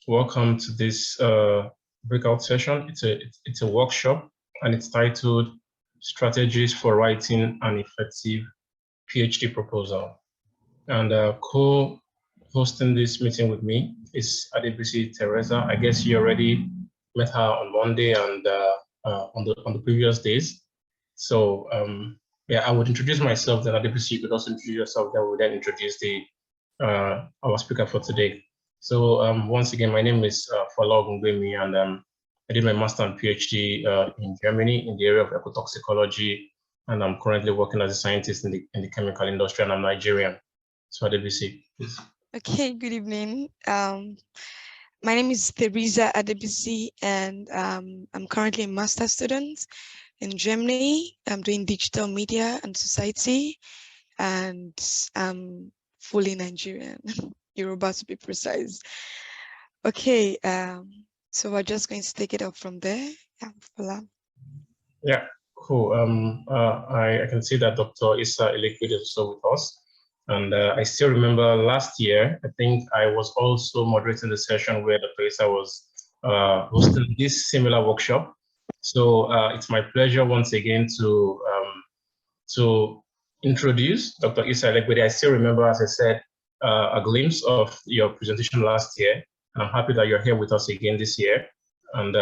Welcome to this breakout session. It's a workshop, and it's titled Strategies for Writing an Effective PhD Proposal. And co-hosting this meeting with me is Adebisi Teresa. I guess you already met her on Monday and on the previous days. So yeah, I would introduce myself. Then Adebisi, you could also introduce yourself. Then we'll introduce our speaker for today. So once again, my name is Fola Ogungbemi, and I did my master and PhD in Germany in the area of ecotoxicology, and I'm currently working as a scientist in the chemical industry, and I'm Nigerian. So Adebisi, please. Okay, good evening. My name is Teresa Adebisi, and I'm currently a master's student in Germany. I'm doing digital media and society, and I'm fully Nigerian, Yoruba to be precise. Okay, so we're just going to take it up from there. Yeah, cool. I can see that Dr. Isaelegbede is also with us. And I still remember last year, I think I was also moderating the session where Dr. Isa was hosting this similar workshop. So it's my pleasure once again to introduce Dr. Isaelegbede. I still remember, as I said, a glimpse of your presentation last year. And I'm happy that you're here with us again this year. And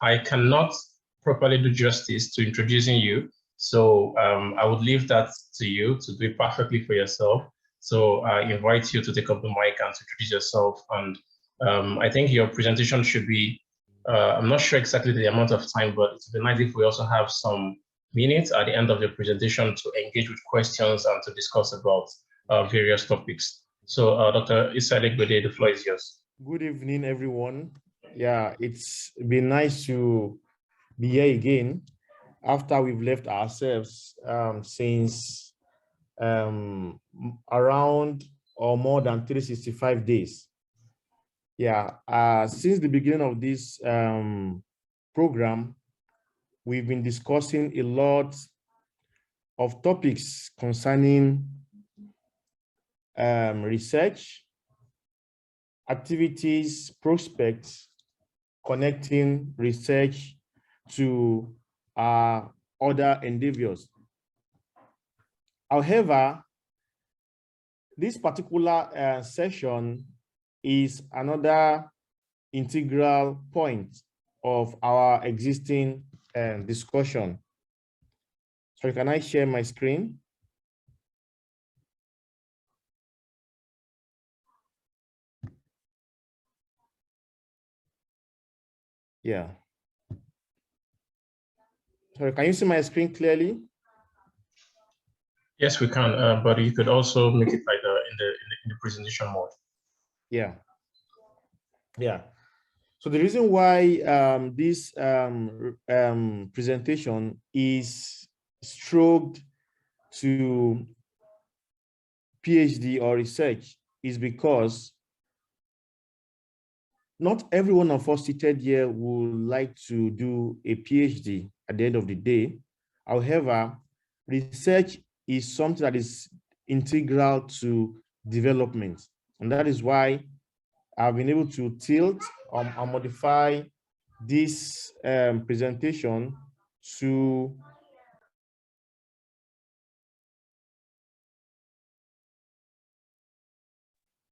I cannot properly do justice to introducing you. So I would leave that to you to do it perfectly for yourself. So I invite you to take up the mic and to introduce yourself. And I think your presentation should be, I'm not sure exactly the amount of time, but it's nice if we also have some minutes at the end of your presentation to engage with questions and to discuss about various topics. So Dr. Isaelegbede, the floor is yours. Good evening, everyone. Yeah, it's been nice to be here again after we've left ourselves since around or more than 365 days. Yeah, since the beginning of this program, we've been discussing a lot of topics concerning research, activities, prospects, connecting research to other endeavors. However, this particular session is another integral point of our existing discussion. So can I share my screen? Yeah. Sorry, can you see my screen clearly? Yes, we can, but you could also make it like in the presentation mode. Yeah. Yeah. So the reason why this presentation is stroked to PhD or research is because not every one of us seated here would like to do a PhD at the end of the day. However, research is something that is integral to development. And that is why I've been able to tilt and modify this presentation to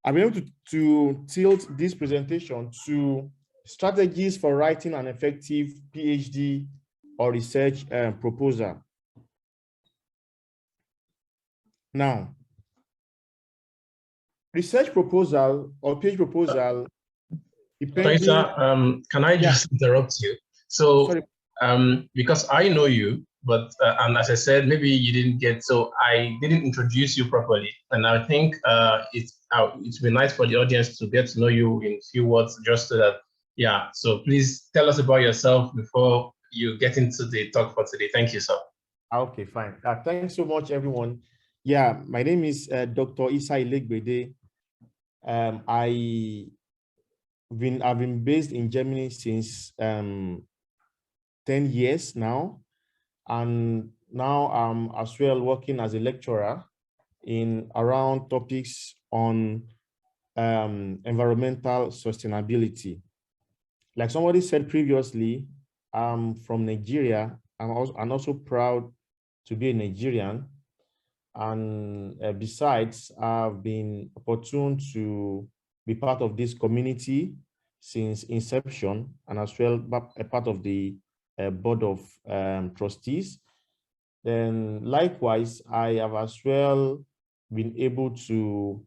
I've been able to tilt this presentation to strategies for writing an effective PhD or research proposal. Now, research proposal or PhD proposal, depending... Can I just interrupt you? So, because I know you, but and as I said, maybe you didn't get, so I didn't introduce you properly. And I think it's been nice for the audience to get to know you in a few words, just so that, yeah. So please tell us about yourself before you get into the talk for today. Thank you, sir. Okay, fine. Thanks so much, everyone. Yeah, my name is Dr. Isaelegbede. I've been based in Germany since 10 years now, and now I'm as well working as a lecturer in around topics on environmental sustainability. Like somebody said previously, I'm from Nigeria. I'm also proud to be a Nigerian. And besides, I've been opportune to be part of this community since inception, and as well a part of the board of trustees. Then likewise, I have as well been able to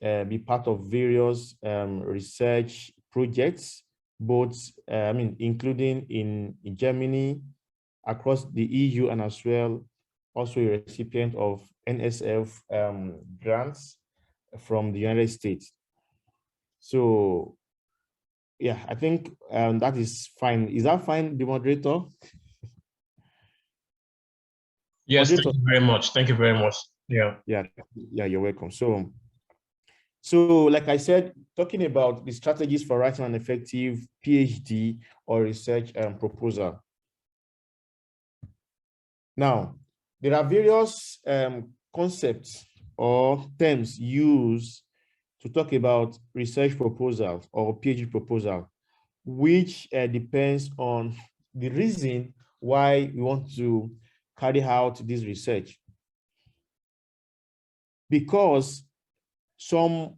be part of various research projects, both including in Germany, across the EU, and as well also a recipient of NSF grants from the United States. So yeah, I think that is fine. Is that fine, the moderator? Yes, moderator? thank you very much. Thank you very much. Yeah, you're welcome. So like I said, talking about the strategies for writing an effective PhD or research proposal. Now, there are various concepts or terms used to talk about research proposal or PhD proposal, which depends on the reason why we want to carry out this research. Because some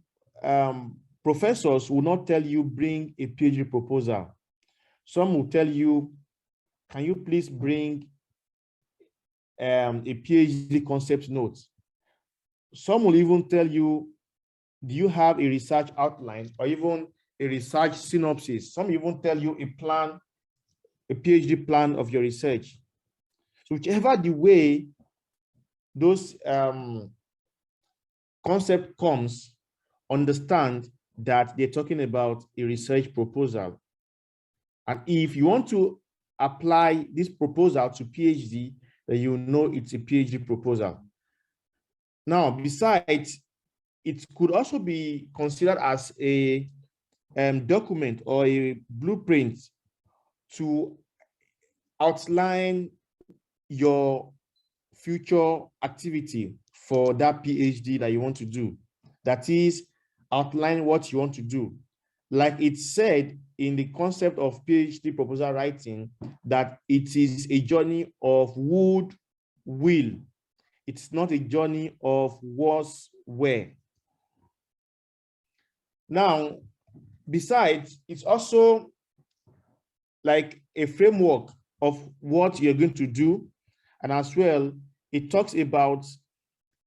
professors will not tell you bring a PhD proposal. Some will tell you, can you please bring a PhD concept note? Some will even tell you, do you have a research outline or even a research synopsis? Some even tell you a plan, a PhD plan of your research. So whichever the way those concept comes, understand that they're talking about a research proposal. And if you want to apply this proposal to PhD, then you know it's a PhD proposal. Now, besides, it could also be considered as a document or a blueprint to outline your future activity for that PhD that you want to do. That is, outline what you want to do. Like it said in the concept of PhD proposal writing, that it is a journey of would, will. It's not a journey of was, where. Now, besides, it's also like a framework of what you're going to do. And as well, it talks about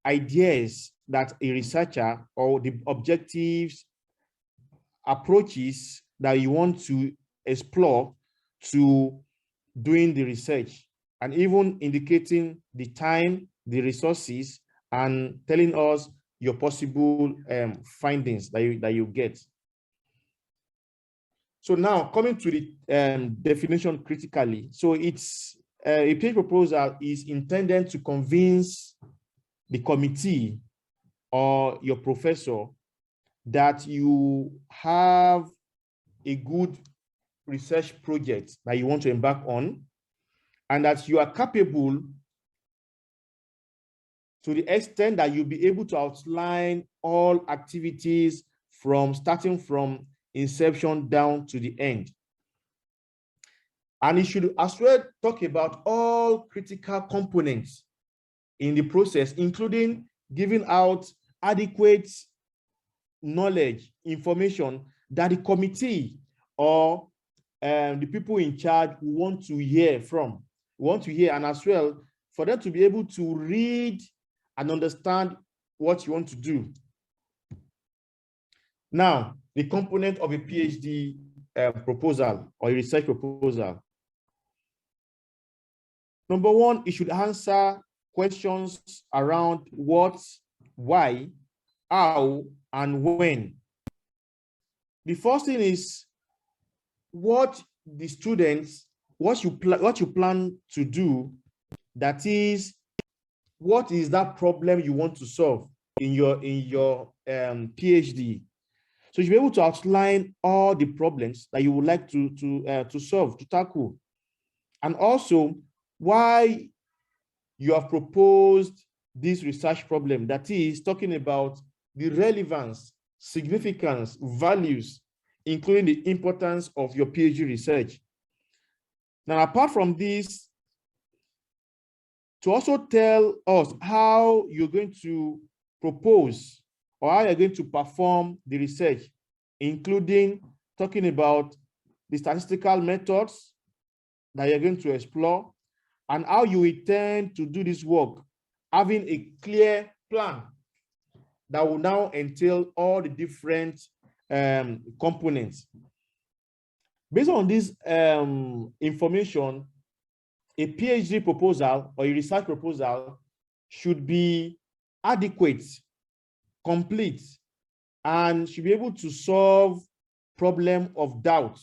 ideas that a researcher or the objectives, approaches that you want to explore to doing the research, and even indicating the time, the resources, and telling us your possible findings that you get. So now coming to the definition critically. So it's a PhD proposal is intended to convince the committee or your professor that you have a good research project that you want to embark on, and that you are capable to the extent that you'll be able to outline all activities from starting from inception down to the end. And it should as well talk about all critical components in the process, including giving out adequate knowledge, information that the committee or the people in charge want to hear and as well for them to be able to read and understand what you want to do. Now, the component of a PhD proposal or a research proposal. Number one, it should answer questions around what, why, how, and when. The first thing is what the students, what you plan to do. That is, what is that problem you want to solve in your PhD? So you'll be able to outline all the problems that you would like to solve, to tackle, and also why you have proposed this research problem. That is talking about the relevance, significance, values, including the importance of your PhD research. Now, apart from this, to also tell us how you're going to propose or how you're going to perform the research, including talking about the statistical methods that you're going to explore and how you intend to do this work, having a clear plan that will now entail all the different components. Based on this information, a PhD proposal or a research proposal should be adequate, complete, and should be able to solve problem of doubt.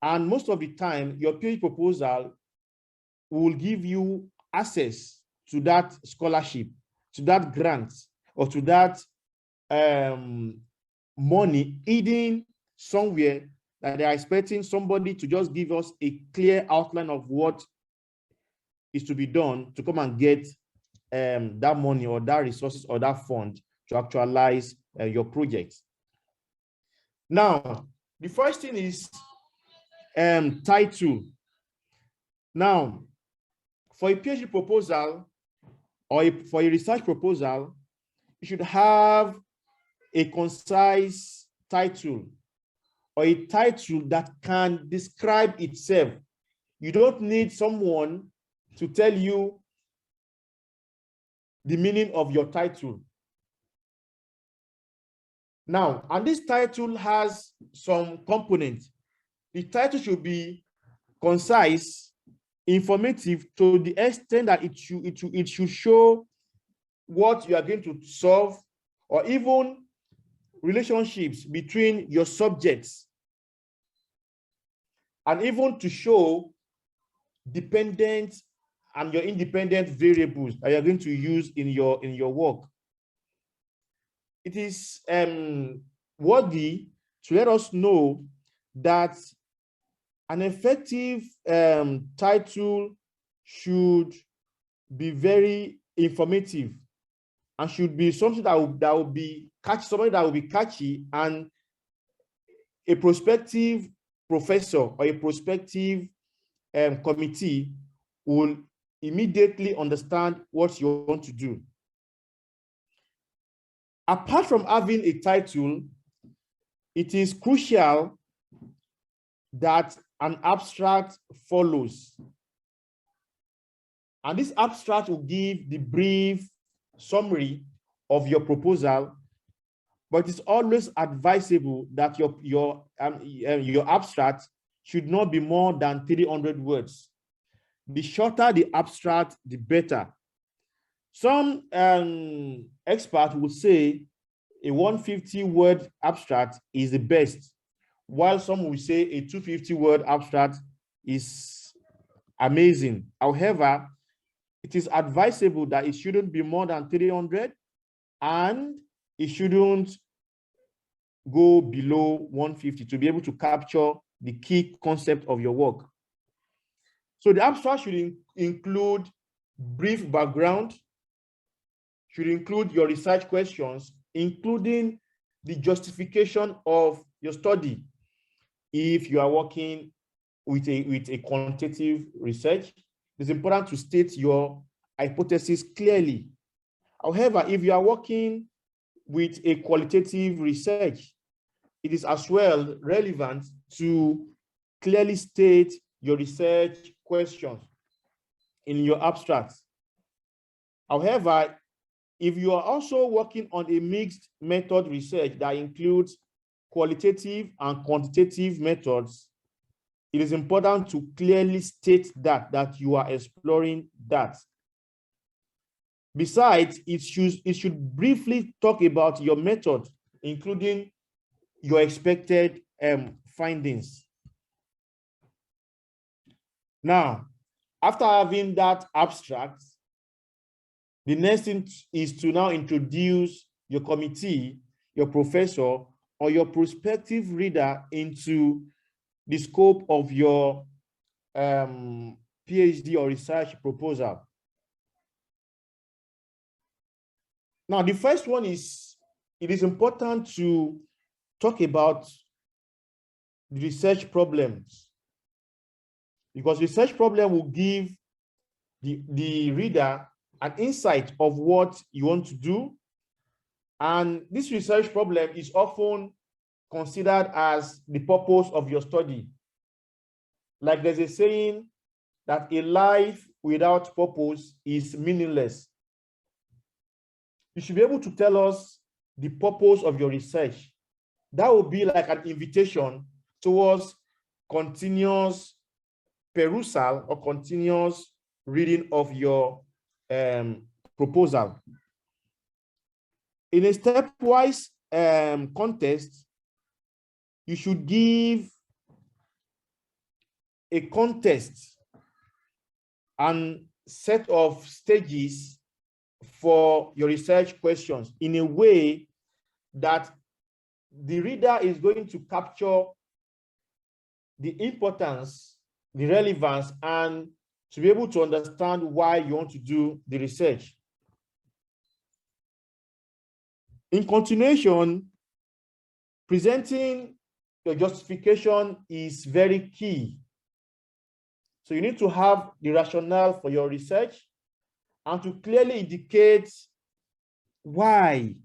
And most of the time, your PhD proposal will give you access to that scholarship, to that grant, or to that money hidden somewhere that they are expecting somebody to just give us a clear outline of what is to be done to come and get that money or that resources or that fund to actualize your project. Now, the first thing is title. Now, for a PhD proposal or for a research proposal, you should have a concise title or a title that can describe itself. You don't need someone to tell you the meaning of your title. Now, and this title has some components. The title should be concise, informative to the extent that it should show what you are going to solve, or even relationships between your subjects, and even to show dependent and your independent variables that you're going to use in your work. It is worthy to let us know that an effective title should be very informative and should be something that will be catchy, something that will be catchy, and a prospective professor or a prospective committee will immediately understand what you want to do. Apart from having a title, it is crucial that an abstract follows. And this abstract will give the brief summary of your proposal, but it's always advisable that your abstract should not be more than 300 words. The shorter the abstract, the better. Some experts would say a 150-word abstract is the best, while some will say a 250-word abstract is amazing. However, it is advisable that it shouldn't be more than 300 and it shouldn't go below 150 to be able to capture the key concept of your work. So the abstract should include brief background, should include your research questions, including the justification of your study. If you are working with a quantitative research, it's important to state your hypothesis clearly. However, if you are working with a qualitative research, it is as well relevant to clearly state your research questions in your abstract. However, if you are also working on a mixed method research that includes qualitative and quantitative methods, it is important to clearly state that you are exploring that. Besides, it should briefly talk about your method, including your expected findings. Now, after having that abstract, the next thing is to now introduce your committee, your professor, or your prospective reader into the scope of your PhD or research proposal. Now, the first one is it is important to talk about the research problems, because research problem will give the reader an insight of what you want to do. And this research problem is often considered as the purpose of your study. Like there's a saying that a life without purpose is meaningless. You should be able to tell us the purpose of your research. That would be like an invitation towards continuous perusal or continuous reading of your proposal. In a stepwise context, you should give a context and set of stages for your research questions in a way that the reader is going to capture the importance, the relevance, and to be able to understand why you want to do the research. In continuation, presenting your justification is very key. So you need to have the rationale for your research and to clearly indicate why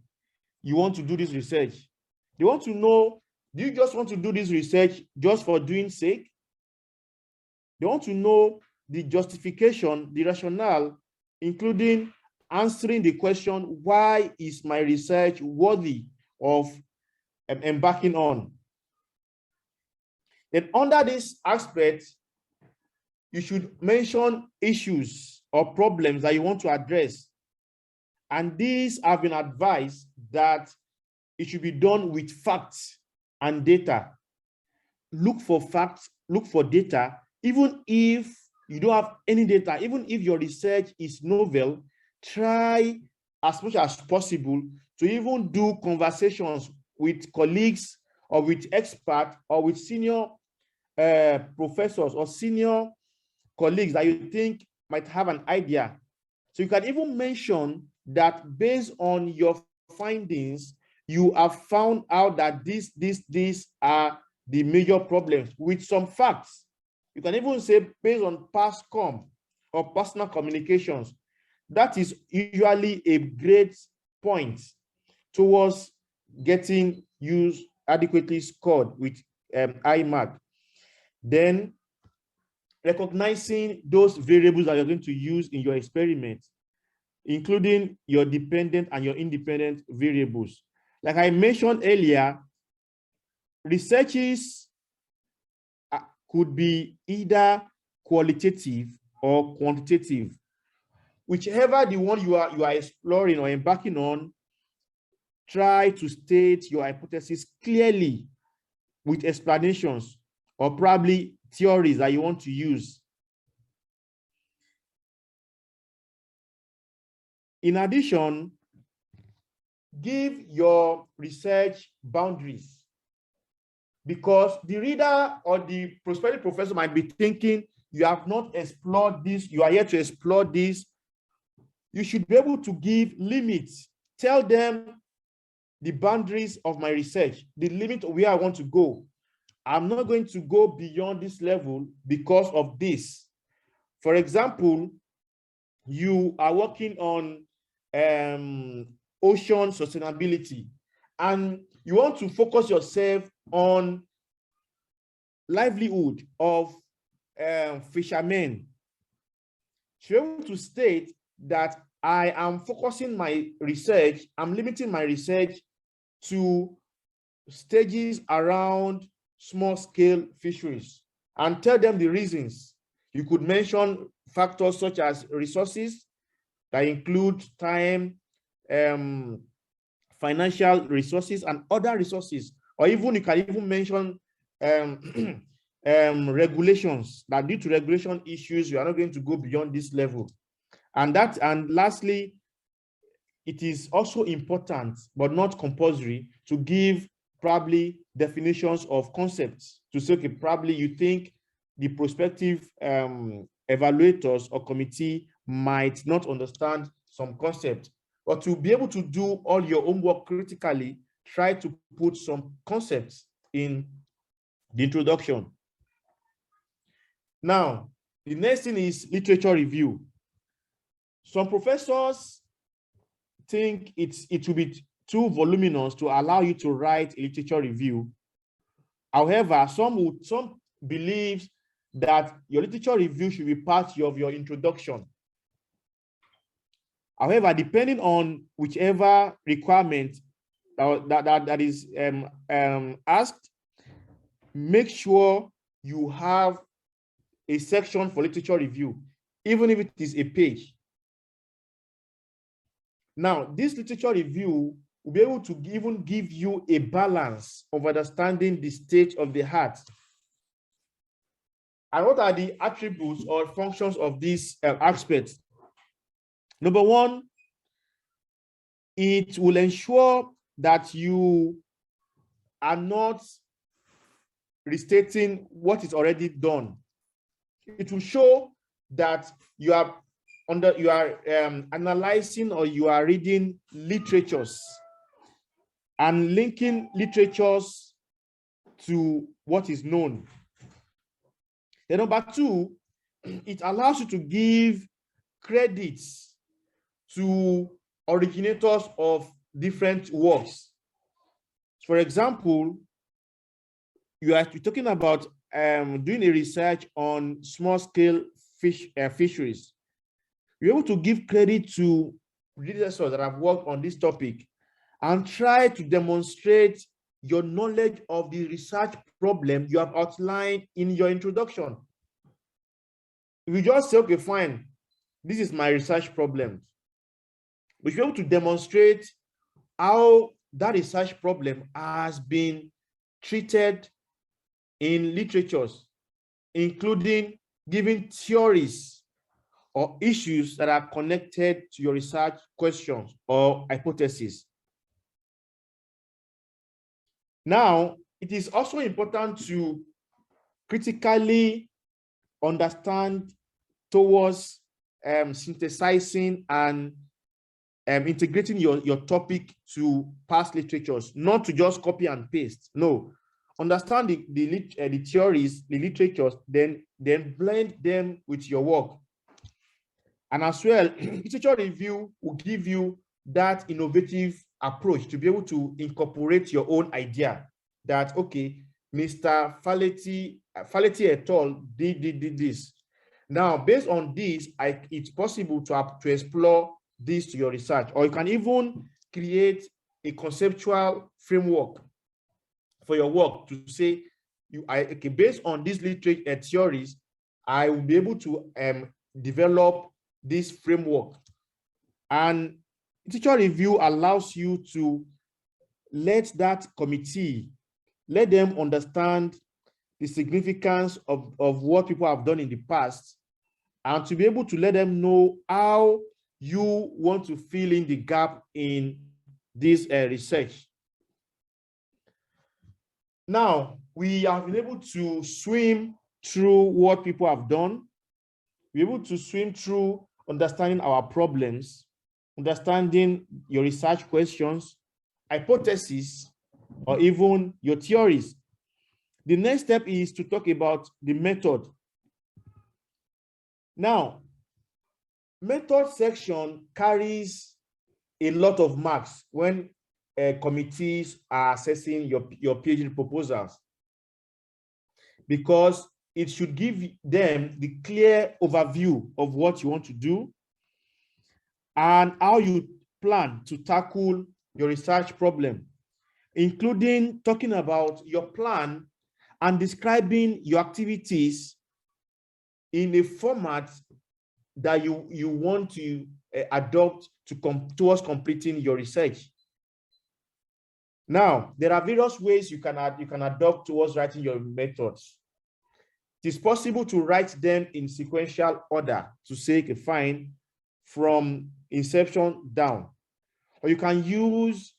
you want to do this research. They want to know, do you just want to do this research just for doing sake? They want to know the justification, the rationale, including answering the question, why is my research worthy of embarking on? Then under this aspect, you should mention issues or problems that you want to address. And these have been advised that it should be done with facts and data. Look for facts, look for data, even if you don't have any data, even if your research is novel, try as much as possible to even do conversations with colleagues or with experts or with senior professors or senior colleagues that you think might have an idea. So you can even mention that based on your findings, you have found out that these are the major problems with some facts. You can even say based on past or personal communications. That is usually a great point towards getting you adequately scored with IMARC. Then recognizing those variables that you're going to use in your experiment, including your dependent and your independent variables. Like I mentioned earlier, researches could be either qualitative or quantitative. Whichever the one you are exploring or embarking on, try to state your hypothesis clearly with explanations or probably theories that you want to use. In addition, give your research boundaries, because the reader or the prospective professor might be thinking, you have not explored this, you are here to explore this. You should be able to give limits. Tell them the boundaries of my research, the limit of where I want to go. I'm not going to go beyond this level because of this. For example, you are working on ocean sustainability, and you want to focus yourself on livelihood of fishermen. So you're able to state that I am focusing my research, I'm limiting my research to stages around small-scale fisheries, and tell them the reasons. You could mention factors such as resources that include time, financial resources, and other resources. Or even you can even mention regulations, that due to regulation issues, you are not going to go beyond this level. And lastly, it is also important, but not compulsory, to give probably definitions of concepts. To say, okay, probably you think the prospective evaluators or committee might not understand some concept. But to be able to do all your homework critically, try to put some concepts in the introduction. Now, the next thing is literature review. Some professors think it will be too voluminous to allow you to write a literature review. However, some believe that your literature review should be part of your introduction. However, depending on whichever requirement that is asked, make sure you have a section for literature review, even if it is a page. Now, this literature review will be able to even give you a balance of understanding the state of the art. And what are the attributes or functions of these aspects? Number one, it will ensure that you are not restating what is already done. It will show that you are analyzing or you are reading literatures and linking literatures to what is known. Then number two, it allows you to give credits to originators of different works. For example, you're talking about doing a research on small-scale fisheries. You're able to give credit to researchers that have worked on this topic and try to demonstrate your knowledge of the research problem you have outlined in your introduction. If you just say, okay, fine, this is my research problem, we should be able to demonstrate how that research problem has been treated in literatures, including giving theories or issues that are connected to your research questions or hypotheses. Now, it is also important to critically understand towards synthesizing and integrating your topic to past literatures, not to just copy and paste. No, understand the theories, the literatures, then blend them with your work. And as well, literature review will give you that innovative approach to be able to incorporate your own idea that, okay, Mr. Faletti et al. did this. Now, based on this, it's possible to explore this to your research, or you can even create a conceptual framework for your work to say, okay, based on these literature theories, I will be able to develop this framework. And literature review allows you to let that committee, let them understand the significance of what people have done in the past, and to be able to let them know how you want to fill in the gap in this research. Now, we have been able to swim through what people have done. We're able to swim through understanding our problems, understanding your research questions, hypotheses, or even your theories. The next step is to talk about the method. Now, method section carries a lot of marks when committees are assessing your PhD proposals, because it should give them the clear overview of what you want to do and how you plan to tackle your research problem, including talking about your plan and describing your activities in a format that you want to adopt towards completing your research. Now, there are various ways you can adopt towards writing your methods. It is possible to write them in sequential order to say, okay, fine, from inception down. Or you can use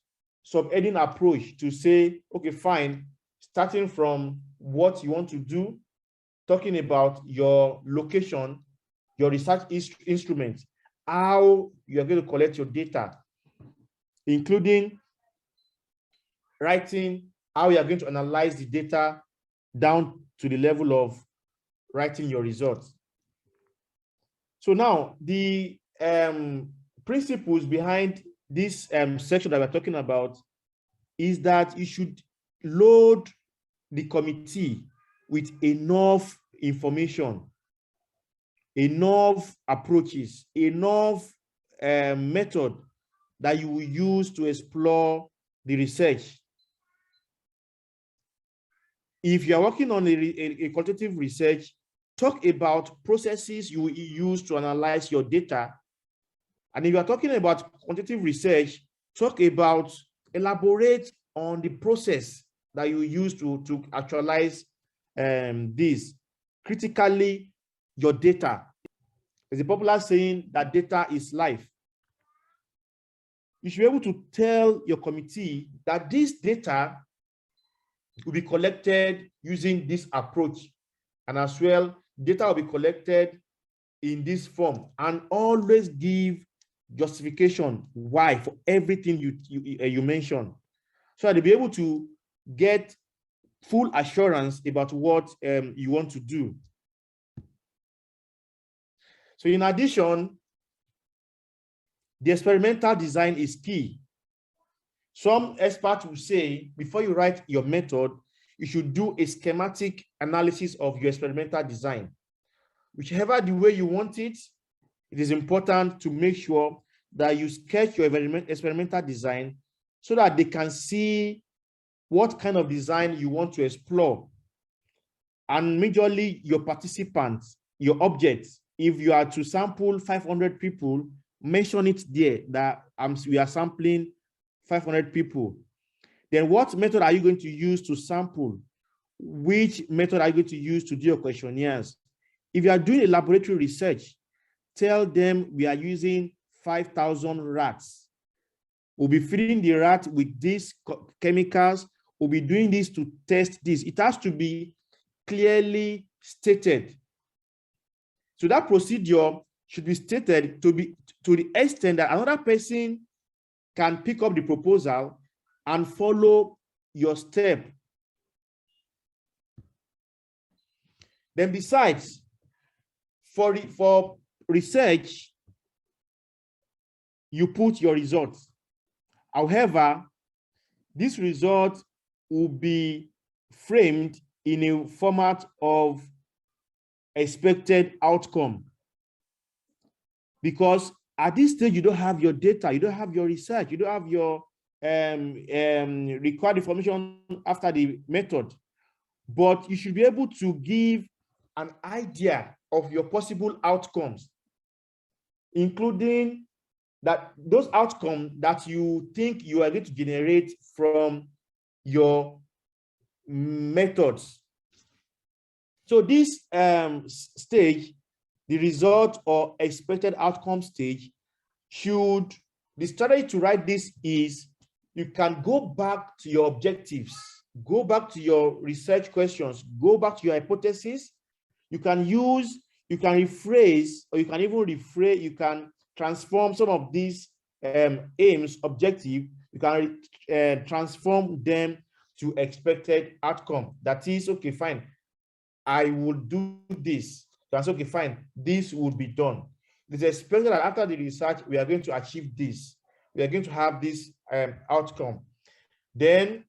subheading approach to say, okay, fine, starting from what you want to do, talking about your location, your research instrument, how you're going to collect your data, including writing how you are going to analyze the data down to the level of writing your results. So now the principles behind this section that we're talking about is that you should load the committee with enough information, enough approaches, enough method that you will use to explore the research. If you are working on a quantitative research, talk about processes you will use to analyze your data. And if you are talking about quantitative research, talk about, elaborate on the process that you use to actualize this. Critically, your data. There's a popular saying that data is life. You should be able to tell your committee that this data will be collected using this approach. And as well, data will be collected in this form, and always give justification why for everything you mentioned, so that they'll be able to get full assurance about what you want to do. So in addition, the experimental design is key. Some experts will say, before you write your method, you should do a schematic analysis of your experimental design. Whichever the way you want it, it is important to make sure that you sketch your experimental design so that they can see what kind of design you want to explore. And majorly your participants, your objects. If you are to sample 500 people, mention it there that we are sampling 500 people. Then what method are you going to use to sample? Which method are you going to use to do your questionnaires? If you are doing a laboratory research, tell them we are using 5,000 rats. We'll be feeding the rat with these chemicals. We'll be doing this to test this. It has to be clearly stated. So that procedure should be stated to the extent that another person can pick up the proposal and follow your step. Then besides, for research, you put your results. However, this result will be framed in a format of expected outcome. Because at this stage, you don't have your data, you don't have your research, you don't have your required information after the method. But you should be able to give an idea of your possible outcomes, including that those outcomes that you think you are going to generate from your methods. So this stage, the result or expected outcome stage, the strategy to write this is, you can go back to your objectives, go back to your research questions, go back to your hypothesis. You can rephrase, or you can even rephrase, you can transform some of these aims, objective, you can transform them to expected outcome. That is, okay, fine, I will do this. That's okay, fine, this would be done. It is expected that after the research, we are going to achieve this. We are going to have this outcome. Then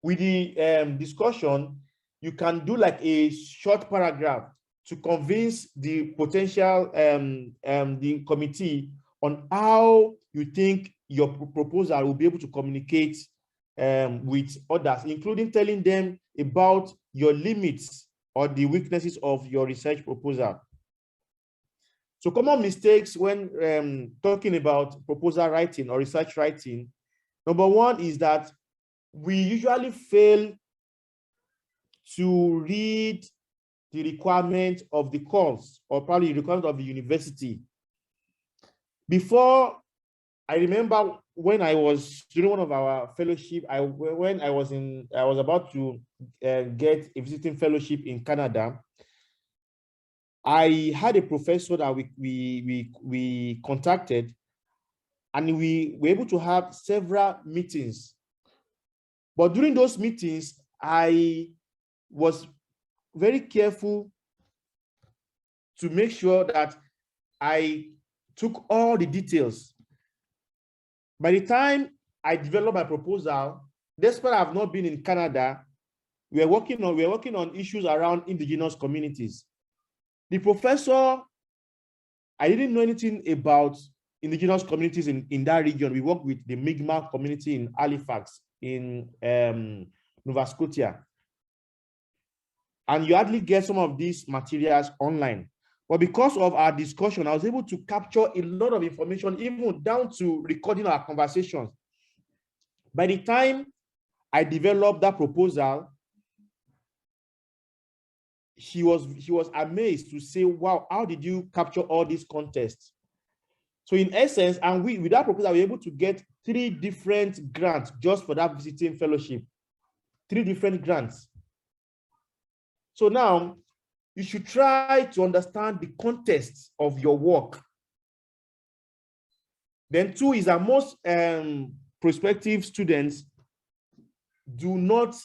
with the discussion, you can do like a short paragraph to convince the potential the committee on how you think your proposal will be able to communicate with others, including telling them about your limits or the weaknesses of your research proposal. So common mistakes when talking about proposal writing or research writing, number one is that we usually fail to read the requirement of the course, or probably the requirement of the university. Before, I remember when I was during one of our fellowship, when I was about to get a visiting fellowship in Canada, I had a professor that we contacted, and we were able to have several meetings. But during those meetings, I was very careful to make sure that I took all the details. By the time I developed my proposal, despite I've not been in Canada, we are working on issues around indigenous communities. The professor, I didn't know anything about indigenous communities in that region. We work with the Mi'kmaq community in Halifax, in Nova Scotia. And you hardly get some of these materials online. But because of our discussion, I was able to capture a lot of information, even down to recording our conversations. By the time I developed that proposal, he was amazed to say, wow, how did you capture all this context? So in essence, and with that proposal, we were able to get 3 different grants just for that visiting fellowship. 3 different grants. So now you should try to understand the context of your work. Then 2 is that most prospective students do not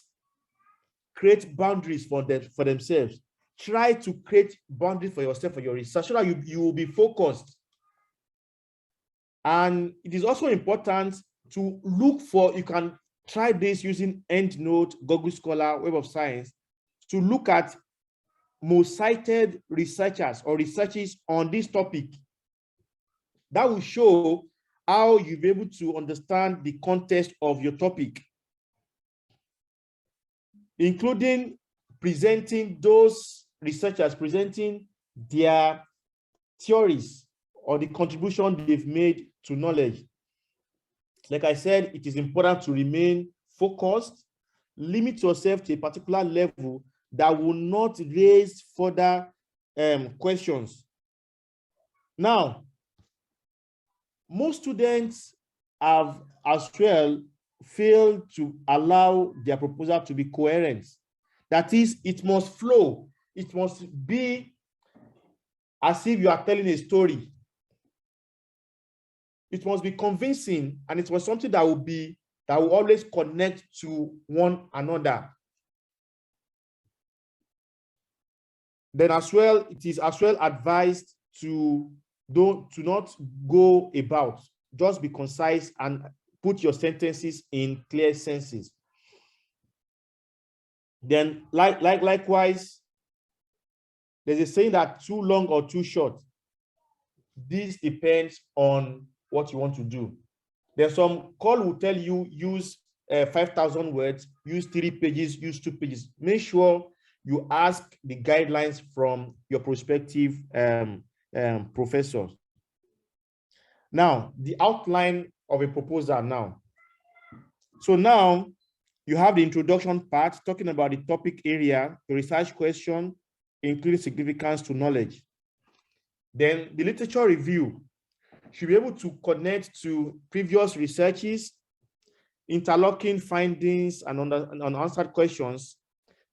create boundaries for themselves. Try to create boundaries for yourself, for your research, so that you will be focused. And it is also important to look for, you can try this using EndNote, Google Scholar, Web of Science, to look at most cited researchers or researches on this topic. That will show how you'll be able to understand the context of your topic, including presenting those researchers, presenting their theories or the contribution they've made to knowledge. Like I said, it is important to remain focused, limit yourself to a particular level that will not raise further questions. Now, most students have as well failed to allow their proposal to be coherent. That is, it must flow. It must be as if you are telling a story. It must be convincing, and it was something that will always connect to one another. Then as well, it is as well advised to not go about. Just be concise and put your sentences in clear senses. Then likewise, there's a saying that too long or too short. This depends on what you want to do. There's some call will tell you use 5,000 words, use 3 pages, use 2 pages. Make sure you ask the guidelines from your prospective professors. Now, the outline of a proposal now. So now you have the introduction part talking about the topic area, the research question, including significance to knowledge. Then the literature review should be able to connect to previous researches, interlocking findings and unanswered questions.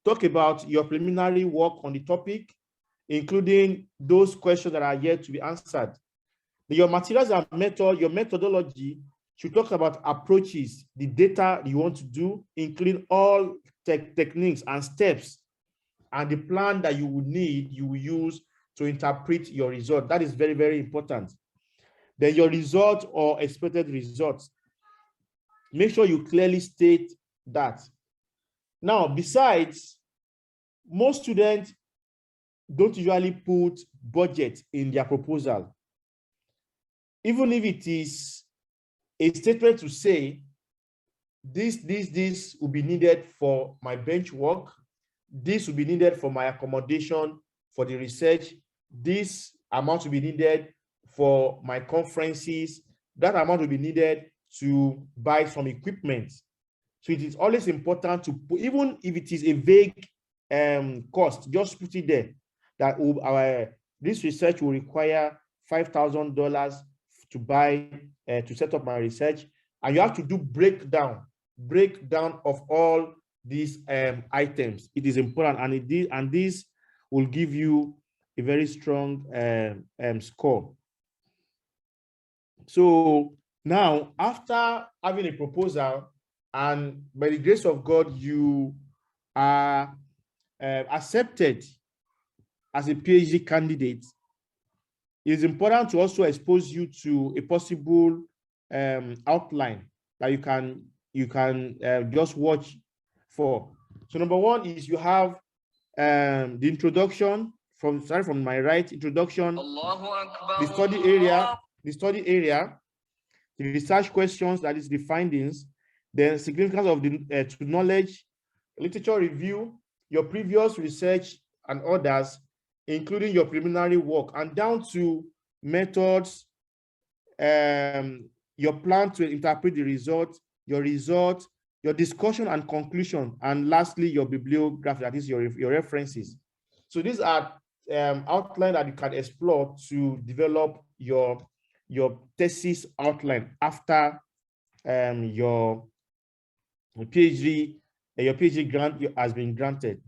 Talk about your preliminary work on the topic, including those questions that are yet to be answered. Your materials and method, your methodology should talk about approaches, the data you want to do, including all techniques and steps, and the plan that you will need, you will use to interpret your result. That is very, very important. Then your result or expected results. Make sure you clearly state that. Now, besides, most students don't usually put budget in their proposal. Even if it is a statement to say, this will be needed for my bench work, this will be needed for my accommodation for the research, this amount will be needed for my conferences, that amount will be needed to buy some equipment. So it is always important to put, even if it is a vague cost, just put it there, that this research will require $5,000 to buy, to set up my research. And you have to do breakdown of all these items. It is important, and this will give you a very strong score. So Now, after having a proposal, and by the grace of God, you are accepted as a PhD candidate, it's important to also expose you to a possible outline that you can just watch for. So number one is you have the introduction starting from my right, introduction, the study area, the research questions, that is the findings, then significance of the to knowledge, literature review, your previous research and others, including your preliminary work, and down to methods, your plan to interpret the result, your discussion and conclusion, and lastly, your bibliography, that is your references. So these are outlines that you can explore to develop your thesis outline after your PhD grant has been granted.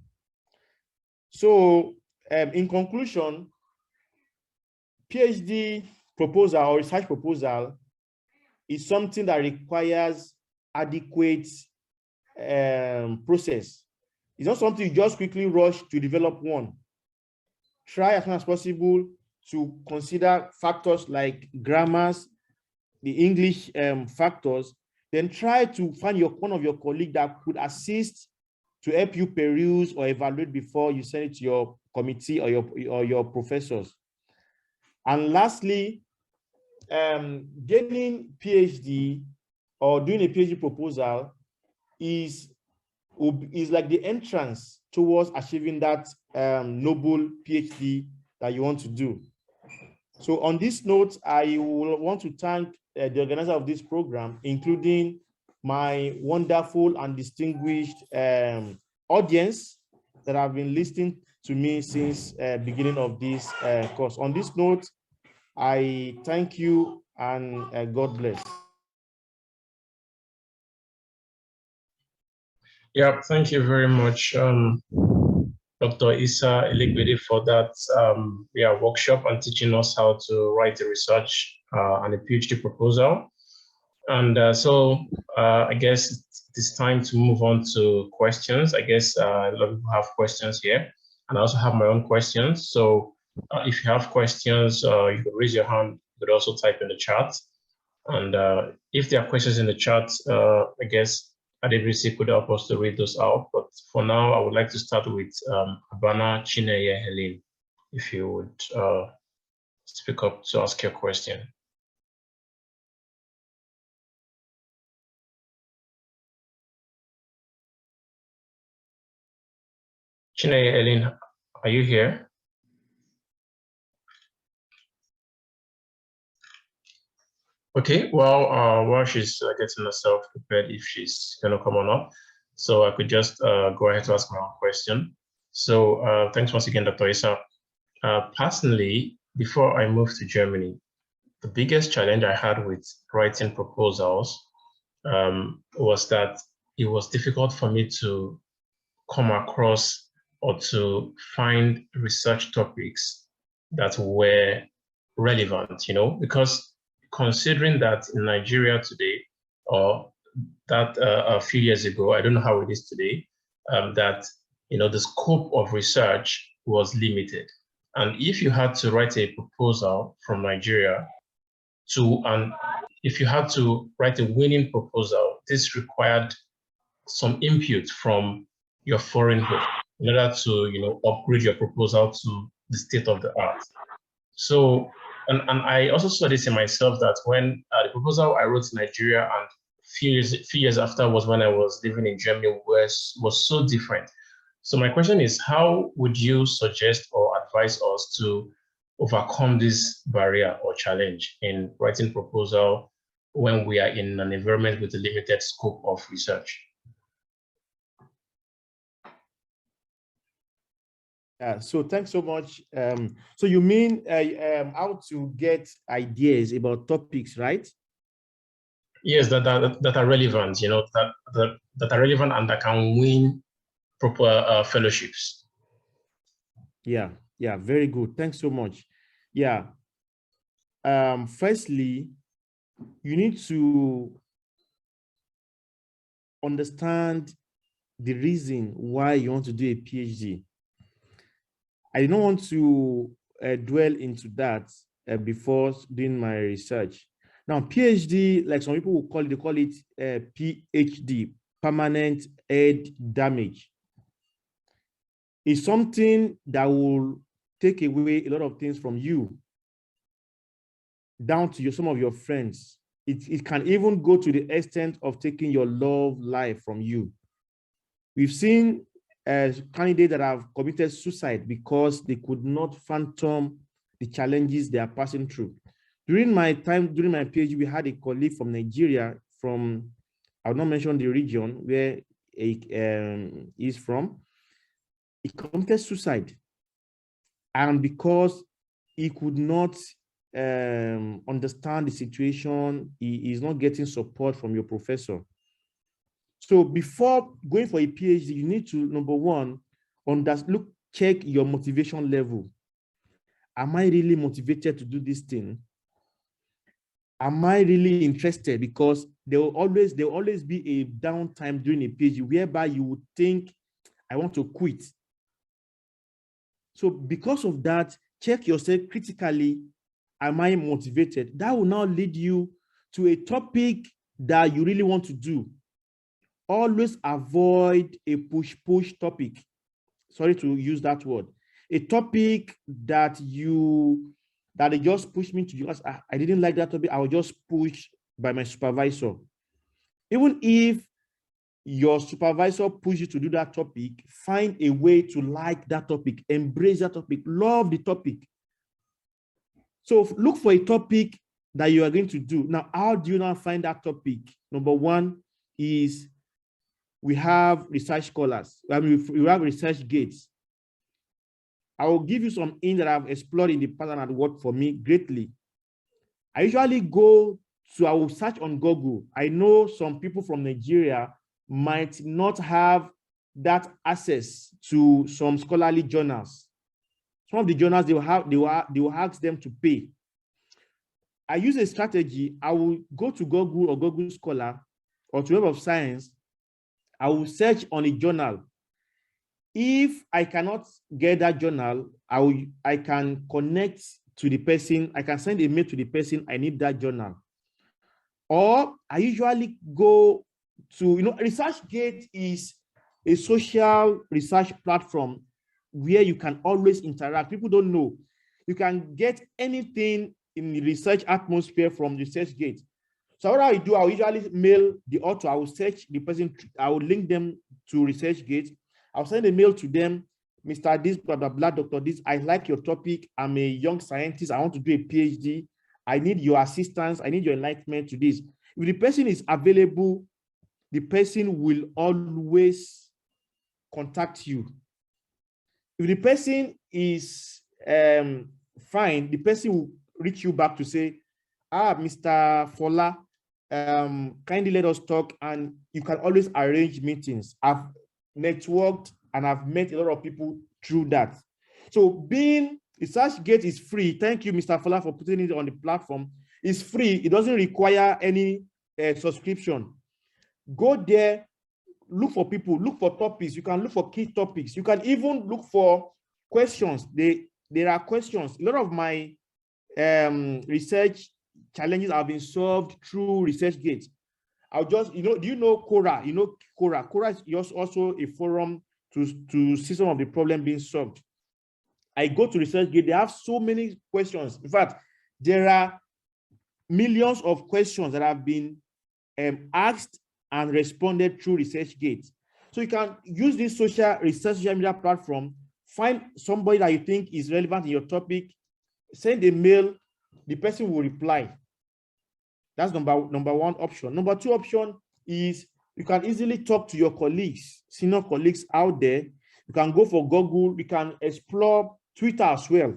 So in conclusion, PhD proposal or research proposal is something that requires adequate process. It's not something you just quickly rush to develop one. Try as much as possible to consider factors like grammars, the English factors, then try to find one of your colleagues that could assist to help you peruse or evaluate before you send it to your committee or your professors. And lastly, gaining PhD or doing a PhD proposal is like the entrance towards achieving that noble PhD that you want to do. So on this note, I will want to thank the organizer of this program, including my wonderful and distinguished audience that have been listening to me since beginning of this course. On this note, I thank you and God bless. Yeah, thank you very much, Dr. Isaelegbede, for that workshop and teaching us how to write a research and a PhD proposal. And so I guess it's time to move on to questions. I guess a lot of people have questions here, and I also have my own questions. So if you have questions, you could raise your hand. You could also type in the chat. And if there are questions in the chat, I guess Adebisi could help us to read those out. But for now, I would like to start with Abana Chineye Helen, if you would speak up to ask your question. Chineye Helen, are you here? Okay, well, while she's getting herself prepared, if she's going to come or not, so I could just go ahead to ask my own question. So thanks once again, Dr. Isa. Personally, before I moved to Germany, the biggest challenge I had with writing proposals was that it was difficult for me to come across or to find research topics that were relevant, because considering that in Nigeria today, or that a few years ago, I don't know how it is today, that the scope of research was limited. And if you had to write a proposal from Nigeria if you had to write a winning proposal, this required some input from your foreign host in order to upgrade your proposal to the state of the art. So, and I also saw this in myself, that when the proposal I wrote in Nigeria and few years after was when I was living in Germany was so different. So my question is, how would you suggest or advise us to overcome this barrier or challenge in writing proposal when we are in an environment with a limited scope of research? So thanks so much. So you mean how to get ideas about topics, right? Yes, that are relevant, that are relevant and that can win proper fellowships. Yeah, very good. Thanks so much. Yeah. Firstly, you need to understand the reason why you want to do a PhD. I don't want to dwell into that before doing my research. Now, PhD, like some people will call it, they call it PhD, permanent head damage. It's something that will take away a lot of things from you, down to some of your friends. It can even go to the extent of taking your love life from you. We've seen candidates that have committed suicide because they could not fathom the challenges they are passing through. During my PhD, we had a colleague from Nigeria, from, I will not mention the region where he is from. He committed suicide. And because he could not understand the situation, he is not getting support from your professor. So before going for a PhD, you need to, number one, check your motivation level. Am I really motivated to do this thing? Am I really interested? Because there will always be a downtime during a PhD whereby you would think, I want to quit. So because of that, check yourself critically. Am I motivated? That will now lead you to a topic that you really want to do. Always avoid a push topic. Sorry to use that word. A topic that they just push me to, because I didn't like that topic, I was just pushed by my supervisor. Even if your supervisor pushes you to do that topic, find a way to like that topic, embrace that topic, love the topic. So look for a topic that you are going to do. Now, how do you now find that topic? Number one is we have research scholars. I mean, we have research gates. I will give you some in that I've explored in the past and that worked for me greatly. I usually I will search on Google. I know some people from Nigeria might not have that access to some scholarly journals. Some of the journals they will ask them to pay. I use a strategy. I will go to Google or Google Scholar or to Web of Science. I will search on a journal. If I cannot get that journal, I can connect to the person. I can send a mail to the person. I need that journal. Or I usually go to, ResearchGate is a social research platform where you can always interact. People don't know. You can get anything in the research atmosphere from ResearchGate. So what I do, I will usually mail the author. I will search the person. I will link them to ResearchGate. I'll send a mail to them. Mr. This, blah, blah, blah, Dr. This, I like your topic. I'm a young scientist. I want to do a PhD. I need your assistance. I need your enlightenment to this. If the person is available, the person will always contact you. If the person is fine, the person will reach you back to say, Mr. Fola, kindly let us talk, and you can always arrange meetings. I've networked and I've met a lot of people through that. So being ResearchGate is free. Thank you, Mr. Fola, for putting it on the platform. It's free. It doesn't require any subscription. Go there, look for people, look for topics. You can look for key topics. You can even look for questions. There are questions. A lot of my research challenges have been solved through ResearchGate. I'll just, do you know Quora? You know Quora. Quora is also a forum to see some of the problem being solved. I go to ResearchGate. They have so many questions. In fact, there are millions of questions that have been asked and responded through ResearchGate. So you can use this social media platform, find somebody that you think is relevant in your topic, send a mail, the person will reply. That's number one option. Number two option is you can easily talk to your colleagues, senior colleagues out there. You can go for Google. You can explore Twitter as well.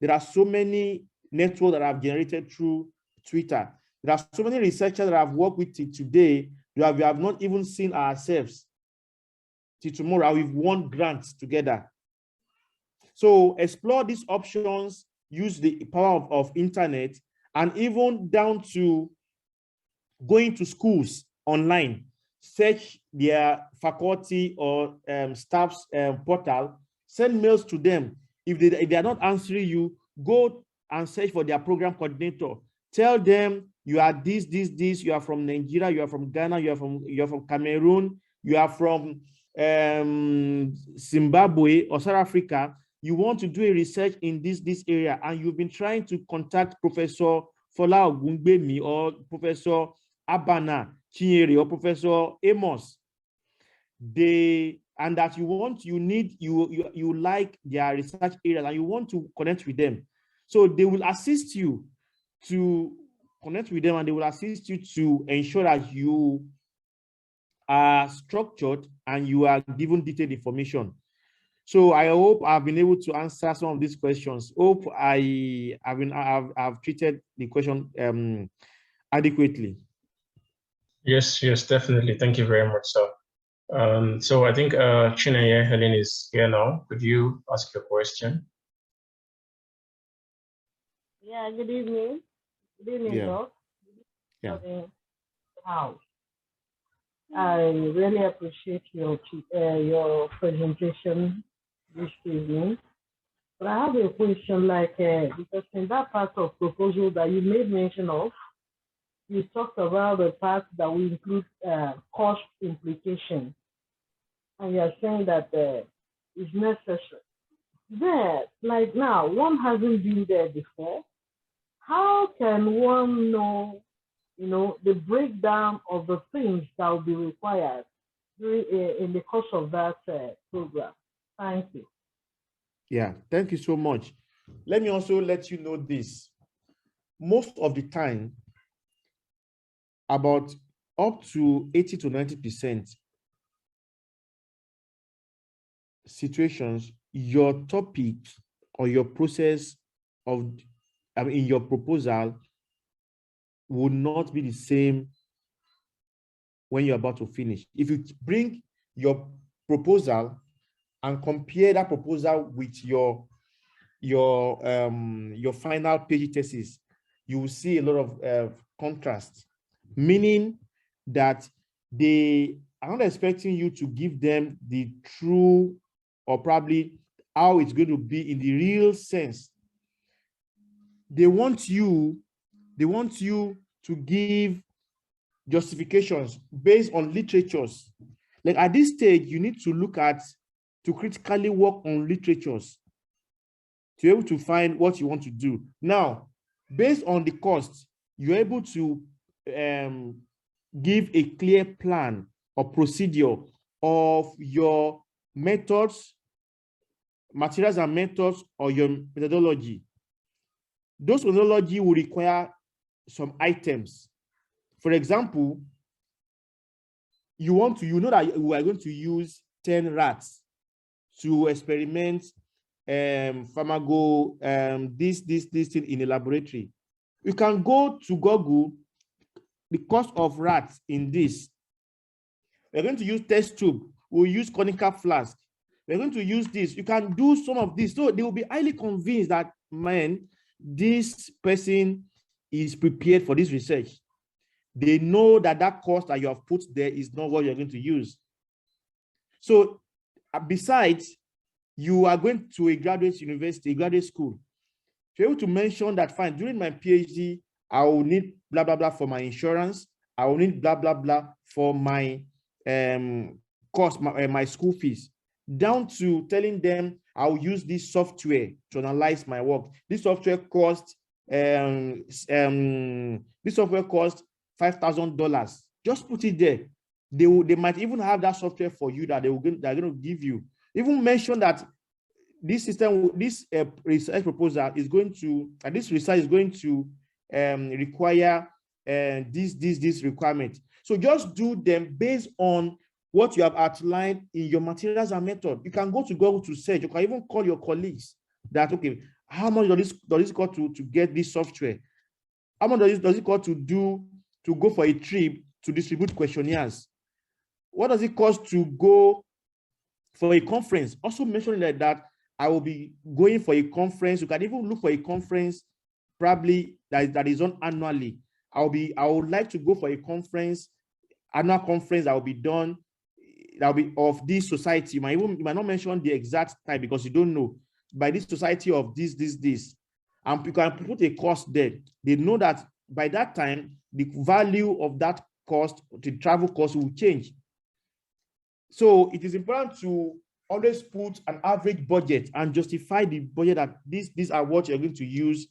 There are so many networks that I've generated through Twitter. There are so many researchers that I've worked with today. We have not even seen ourselves. Till tomorrow, we've won grants together. So explore these options, use the power of internet, and even down to going to schools online, search their faculty or staff's portal, send mails to them. If they are not answering you, go and search for their program coordinator. Tell them you are this, you are from Nigeria, you are from Ghana, you are from Cameroon, you are from Zimbabwe or South Africa. You want to do a research in this area, and you've been trying to contact Professor Fola Ogungbemi or Professor Abana Chinyere or Professor Amos. And that you like their research areas and you want to connect with them. So they will assist you to connect with them, and they will assist you to ensure that you are structured and you are given detailed information. So I hope I've been able to answer some of these questions. Hope I've treated the question adequately. Yes, definitely. Thank you very much, sir. So I think Chineye Helen is here now. Could you ask your question? Yeah, good evening. Good evening, Doc. Yeah. How? I really appreciate your presentation this evening. But I have a question, because in that part of proposal that you made mention of, you talked about the part that will include cost implication, and you're saying that it's necessary. There, like now, one hasn't been there before. How can one know, the breakdown of the things that will be required in the course of that program? Thank you. Yeah, thank you so much. Let me also let you know this. Most of the time, about up to 80 to 90% situations, your topic or your process in your proposal would not be the same when you're about to finish. If you bring your proposal and compare that proposal with your final PhD thesis, you will see a lot of contrast, meaning that they are not expecting you to give them the true or probably how it's going to be in the real sense. They want you to give justifications based on literatures. Like at this stage, you need to critically work on literatures to be able to find what you want to do. Now, based on the cost, you're able to give a clear plan or procedure of your methods, materials and methods, or your methodology. Those methodology will require some items. For example, you know that we are going to use 10 rats to experiment this thing in a laboratory. You can go to Google the cost of rats in this. We're going to use test tube. We'll use conical flask. We're going to use this. You can do some of this. So they will be highly convinced that, man, this person is prepared for this research. They know that that cost that you have put there is not what you're going to use. So besides, you are going to a graduate university, a graduate school. To be able to mention that, fine, during my PhD, I will need blah, blah, blah for my insurance. I will need blah, blah, blah for my cost, my school fees, down to telling them I'll use this software to analyze my work. This software costs $5,000. Just put it there. They might even have that software for you that they're going to give you. Even mention that this system, this research proposal is going to, this research is going to require this requirement. So just do them based on what you have outlined in your materials and method. You can go to Google to search. You can even call your colleagues that, okay, how much does this cost to get this software? How much does it cost to go for a trip to distribute questionnaires? What does it cost to go for a conference? Also mentioning that I will be going for a conference. You can even look for a conference probably that is on annually. I would like to go for a conference, annual conference that will be done, that will be of this society. You might not mention the exact type because you don't know, by this society of this. And you can put a cost there. They know that by that time, the value of that cost, the travel cost, will change. So it is important to always put an average budget and justify the budget that these are what you're going to use,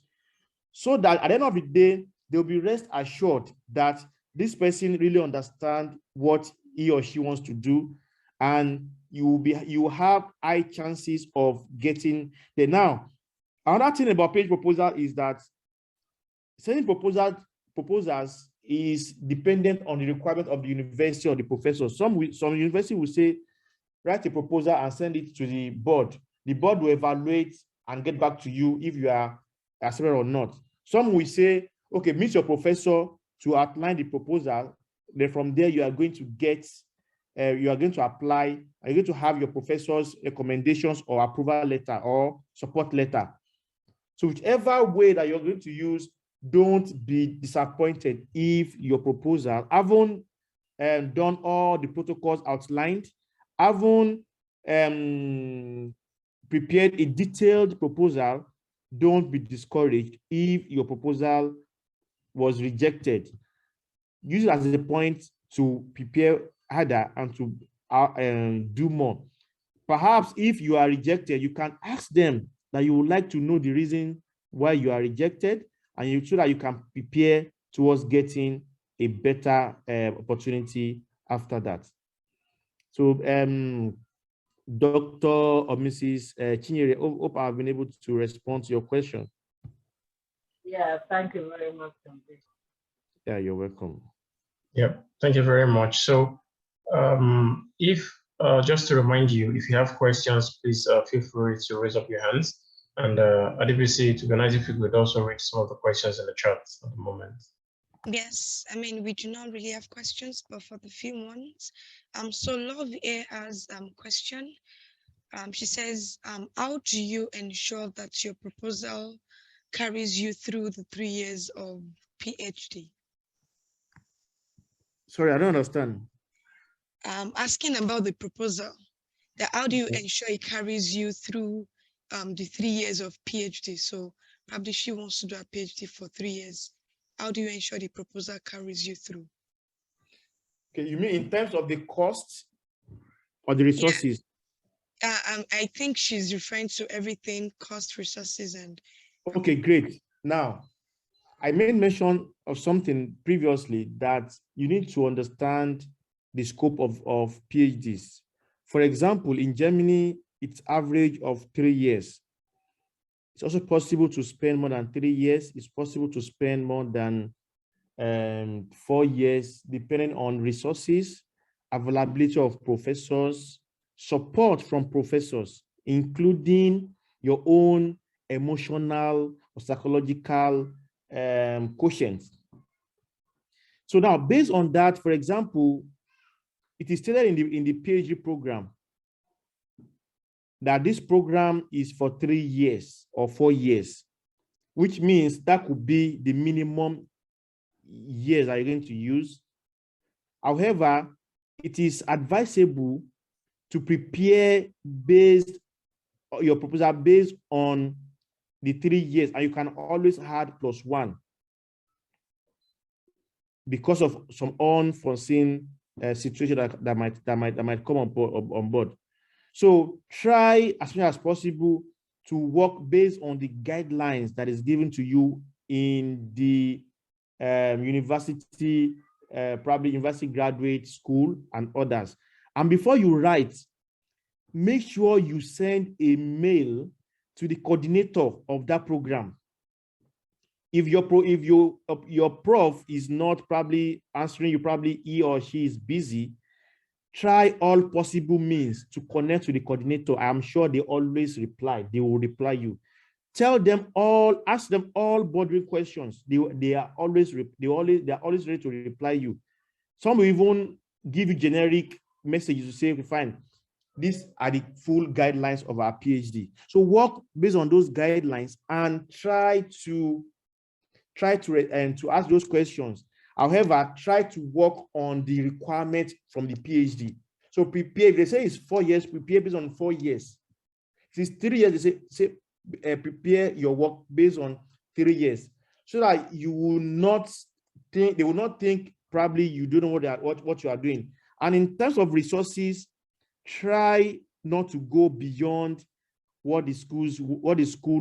so that at the end of the day, they'll be rest assured that this person really understands what he or she wants to do, and you have high chances of getting there. Now, another thing about PhD proposal is that sending proposals is dependent on the requirement of the university or the professor. Some university will say, write a proposal and send it to the board. The board will evaluate and get back to you if you are accepted or not. Some will say, okay, meet your professor to outline the proposal. Then from there, you are going to get, you are going to apply, and you're going to have your professor's recommendations or approval letter or support letter. So whichever way that you're going to use, don't be disappointed if your proposal haven't done all the protocols outlined, haven't prepared a detailed proposal. Don't be discouraged if your proposal was rejected. Use it as a point to prepare harder and to do more. Perhaps if you are rejected, you can ask them that you would like to know the reason why you are rejected, and so that you can prepare towards getting a better opportunity after that. So Dr. or Mrs. Chinyere, hope I've been able to respond to your question. Yeah, thank you very much. Yeah, you're welcome. Yeah, thank you very much. So just to remind you, if you have questions, please feel free to raise up your hands. And Adebisi, to be nice, if you could also read some of the questions in the chat at the moment. Yes, I mean, we do not really have questions, but for the few ones, so Love A has question. She says, how do you ensure that your proposal carries you through the 3 years of PhD? Sorry, I don't understand. Asking about the proposal, that how do you ensure it carries you through the 3 years of PhD? So probably she wants to do a PhD for 3 years. How do you ensure the proposal carries you through? Okay, you mean in terms of the cost or the resources? Yeah. I think she's referring to everything, cost, resources, and... Okay, great. Now, I made mention of something previously, that you need to understand the scope of PhDs. For example, in Germany, it's average of 3 years. It's also possible to spend more than 3 years. It's possible to spend more than 4 years, depending on resources, availability of professors, support from professors, including your own emotional or psychological quotient. So now, based on that, for example, it is stated in the PhD program that this program is for 3 years or 4 years, which means that could be the minimum years that you're going to use. However, it is advisable to prepare your proposal based on the 3 years, and you can always add +1 because of some unforeseen situation that might come on board. So try as much as possible to work based on the guidelines that is given to you in the university, probably university graduate school and others. And before you write, make sure you send a mail to the coordinator of that program. If your prof is not probably answering you, probably he or she is busy, try all possible means to connect to the coordinator. I'm sure they always reply. They will reply you. Tell them all, ask them all bothering questions. They are always ready to reply you. Some will even give you generic messages to say, okay, fine, these are the full guidelines of our PhD. So work based on those guidelines and try to try to ask those questions. However, try to work on the requirement from the PhD. So prepare, if they say it's 4 years, prepare based on 4 years. If it's 3 years, they say prepare your work based on 3 years, so that you will not think, they will not think probably you don't know what you are doing. And in terms of resources, try not to go beyond what the school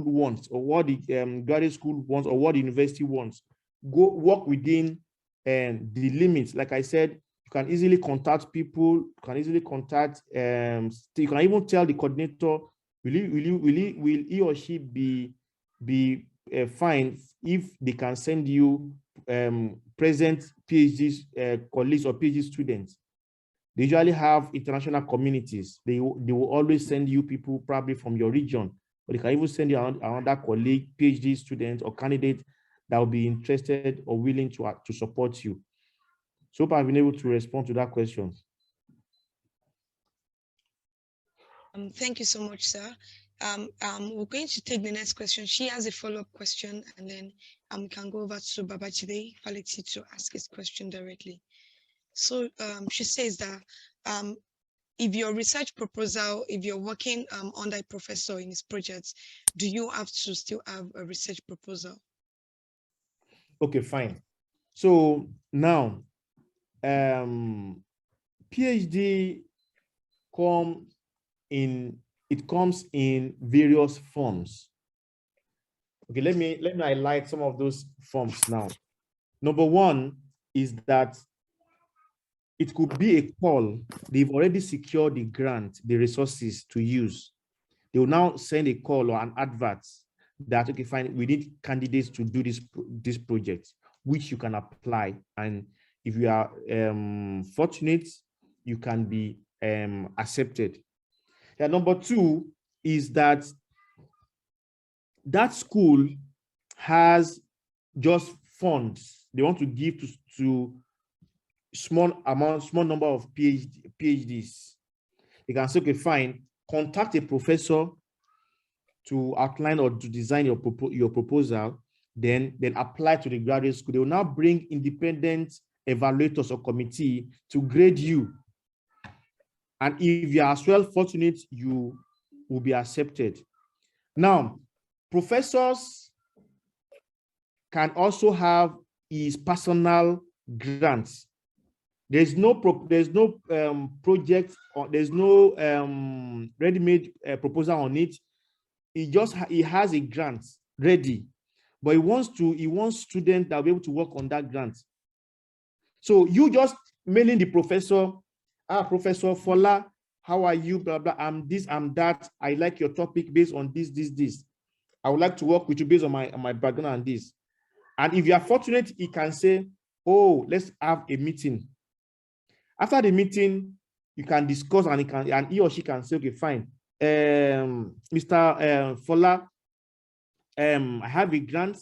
wants, or what the graduate school wants, or what the university wants. Go work within the limits. Like I said, you can easily contact people, you can easily contact, you can even tell the coordinator, will he or she be fine if they can send you present PhD colleagues or PhD students. They usually have international communities. They will always send you people probably from your region, but they can even send you another colleague, PhD student or candidate that will be interested or willing to support you. So hope I've been able to respond to that question. Thank you so much, sir. We're going to take the next question. She has a follow-up question, and then we can go over to Babajide Faleti to ask his question directly. So she says that if your research proposal, if you're working under a professor in his projects, do you have to still have a research proposal? Okay, fine. So now, PhD comes in various forms. Okay, let me highlight some of those forms now. Number one is that it could be a call. They've already secured the grant, the resources to use. They will now send a call or an advert that, okay, fine, we need candidates to do this project, which you can apply. And if you are fortunate, you can be accepted. Yeah, number two is that school has just funds they want to give to small number of PhDs. You can say, okay, fine, contact a professor to outline or to design your proposal, then apply to the graduate school. They will now bring independent evaluators or committee to grade you. And if you are as well fortunate, you will be accepted. Now, professors can also have his personal grants. There's no project, or there's no ready-made proposal on it. He has a grant ready, but he wants students that will be able to work on that grant. So you just mailing the professor, Professor Fola, how are you? Blah blah. I'm this, I'm that. I like your topic based on this. I would like to work with you based on my background and this. And if you are fortunate, he can say, oh, let's have a meeting. After the meeting, you can discuss, and he or she can say, okay, fine. Mr. Fola, I have a grant.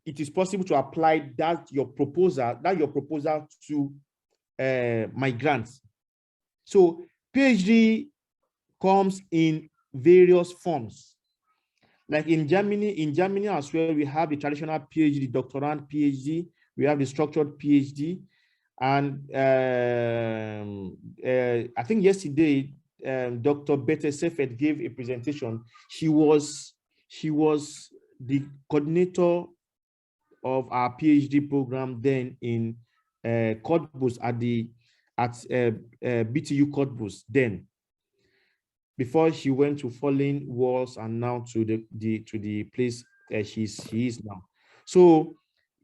It is possible to apply your proposal to my grant. So PhD comes in various forms. Like in Germany as well, we have the traditional PhD, the doctorand PhD, we have the structured PhD. And I think yesterday, Dr. Bette Seffert gave a presentation. She was the coordinator of our PhD program then in Cottbus at BTU Cottbus then, before she went to Falling Walls and now to the place she is now. So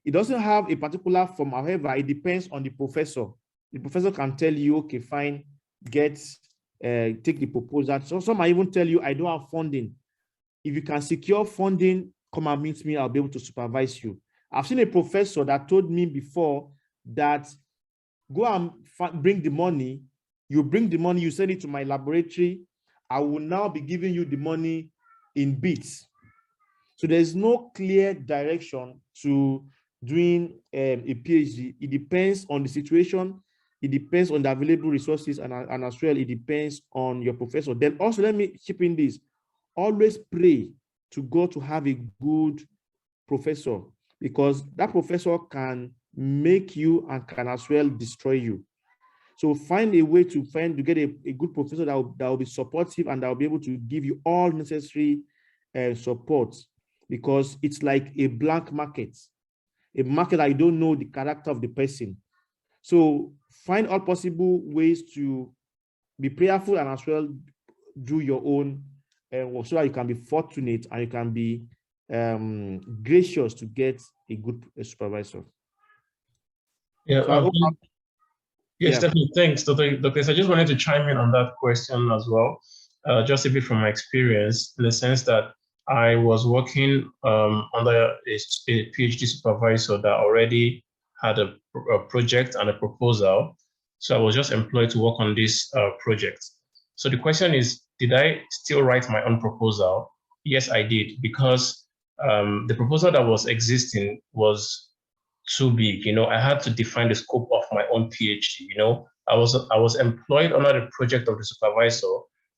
it doesn't have a particular form. However, it depends on the professor. The professor can tell you, okay, fine, take the proposal. So some might even tell you, I don't have funding. If you can secure funding, come and meet me. I'll be able to supervise you. I've seen a professor that told me before that go and bring the money. You bring the money, you send it to my laboratory. I will now be giving you the money in bits. So there's no clear direction to doing a PhD. It depends on the situation. It depends on the available resources, and as well, it depends on your professor. Then also, let me chip in this. Always pray to God to have a good professor, because that professor can make you and can as well destroy you. So find a way to get a good professor that will be supportive and that will be able to give you all necessary support, because it's like a blank market, a market that you don't know the character of the person. So find all possible ways to be prayerful and as well do your own so that you can be fortunate and you can be gracious to get a good supervisor. Yeah. So Yes, yeah. definitely. Thanks, Dr. I just wanted to chime in on that question as well, just a bit from my experience, in the sense that I was working under a PhD supervisor that already had a project and a proposal. So I was just employed to work on this project. So the question is, did I still write my own proposal? Yes, I did, because the proposal that was existing was too big. I had to define the scope of my own PhD. I was employed under the project of the supervisor,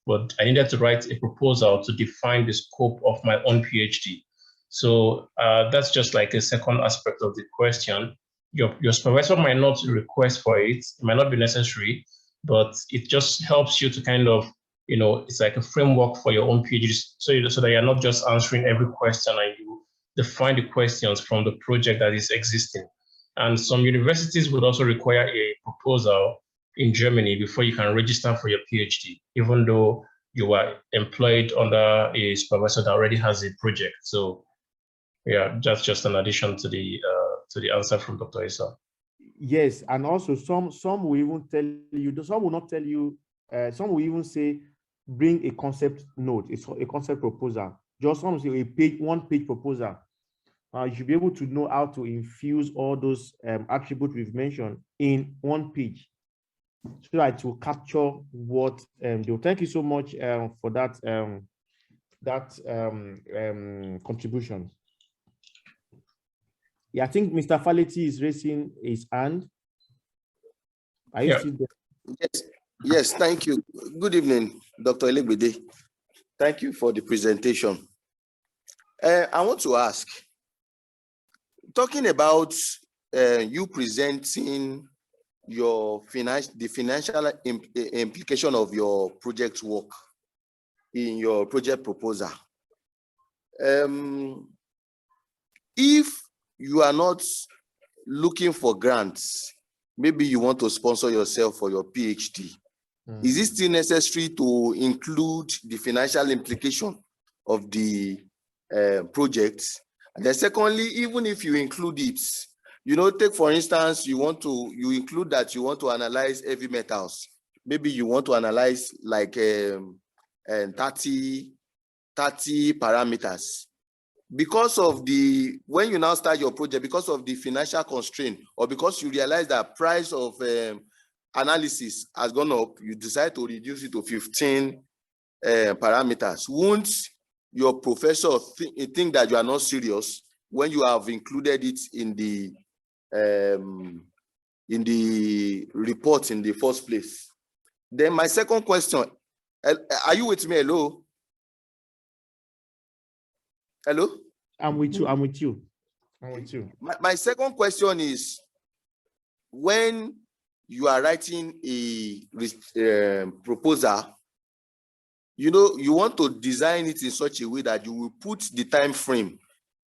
but I needed to write a proposal to define the scope of my own PhD. So that's just like a second aspect of the question. Your supervisor might not request for it. It might not be necessary, but it just helps you to kind of, it's like a framework for your own PhD, so that you're not just answering every question and you define the questions from the project that is existing. And some universities would also require a proposal in Germany before you can register for your PhD, even though you are employed under a supervisor that already has a project. So yeah, that's just an addition to the answer from Dr. Isa. Yes, and also some will even tell you, some will not tell you, some will even say, bring a concept note, it's a concept proposal. Just some say a one-page proposal. You should be able to know how to infuse all those attributes we've mentioned in one page, so that it will capture what do. Thank you so much for that contribution. Yeah, I think Mr. Faleti is raising his hand. Are you still there? Yes, thank you. Good evening, Dr. Elegbede. Thank you for the presentation. I want to ask, talking about you presenting the financial implication of your project work in your project proposal. If you are not looking for grants, maybe you want to sponsor yourself for your PhD, is it still necessary to include the financial implication of the project? And then secondly, even if you include it, take for instance, you include that you want to analyze heavy metals. Maybe you want to analyze like 30 parameters. Because of when you now start your project, because of the financial constraint, or because you realize that price of analysis has gone up, you decide to reduce it to 15 parameters. Won't your professor think that you are not serious when you have included it in the report in the first place? Then my second question, are you with me? Hello? Hello? I'm with you. I'm with you. I'm with you. My second question is, when you are writing a proposal, you want to design it in such a way that you will put the time frame,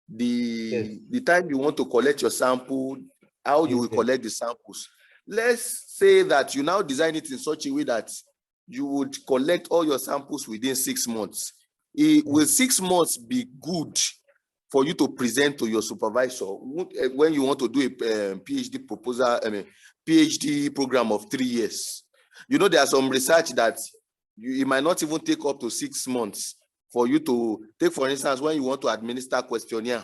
the time you want to collect your sample, how you will collect the samples. Let's say that you now design it in such a way that you would collect all your samples within 6 months. Will 6 months be good for you to present to your supervisor when you want to do a PhD proposal, PhD program of 3 years? There are some research that it might not even take up to 6 months for you to take. For instance, when you want to administer questionnaire,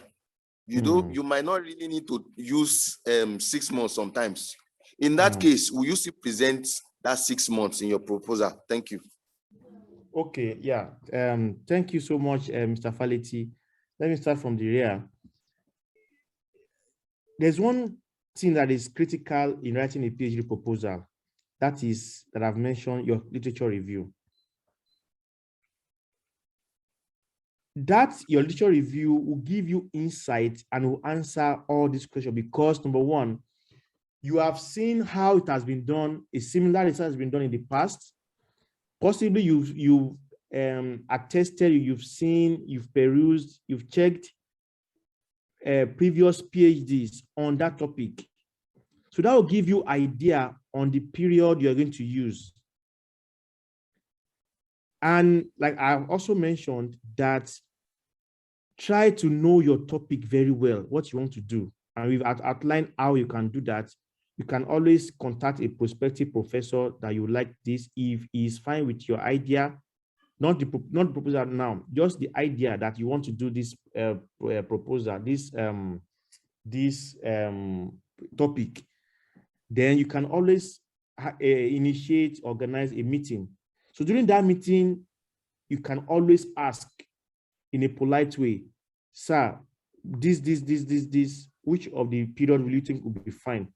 you might not really need to use 6 months sometimes. In that case, will you still present that 6 months in your proposal? Thank you. Okay, yeah. Thank you so much, Mr. Faleti. Let me start from the rear. There's one thing that is critical in writing a PhD proposal. That I've mentioned, your literature review. that your literature review will give you insight and will answer all these questions because number one, you have seen how it has been done, a similar research has been done in the past. Possibly you've attested, you've seen, you've perused, you've checked previous PhDs on that topic. So that will give you idea on the period you're going to use. And like I've also mentioned that try to know your topic very well, what you want to do. And we've outlined how you can do that. You can always contact a prospective professor that you like this if he's fine with your idea, not the proposal now, just the idea that you want to do this proposal, this topic. Then you can always initiate, organize a meeting. So during that meeting, you can always ask in a polite way, sir, this, which of the period will you think will be fine?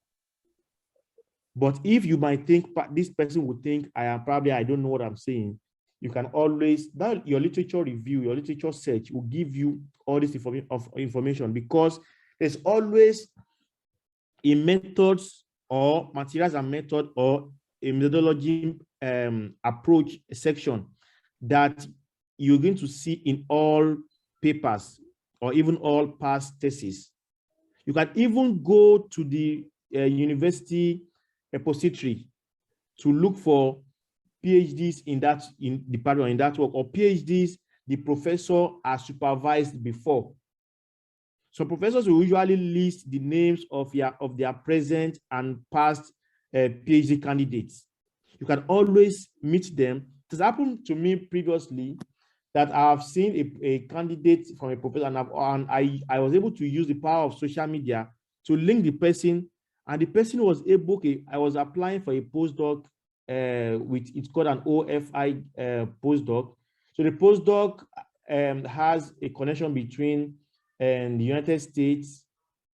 But if you might think, this person would think, I don't know what I'm saying, you can always, that your literature review, your literature search will give you all this information because there's always a methods or materials and method or a methodology approach section that you're going to see in all papers or even all past theses. You can even go to the university repository to look for PhDs in that department, in that work, or PhDs the professor has supervised before. So professors will usually list the names of their present and past PhD candidates. You can always meet them. It has happened to me previously that I have seen a candidate from a professor, and I was able to use the power of social media to link the person, and the person was able, I was applying for a postdoc it's called an OFI postdoc. So the postdoc has a connection between the United States.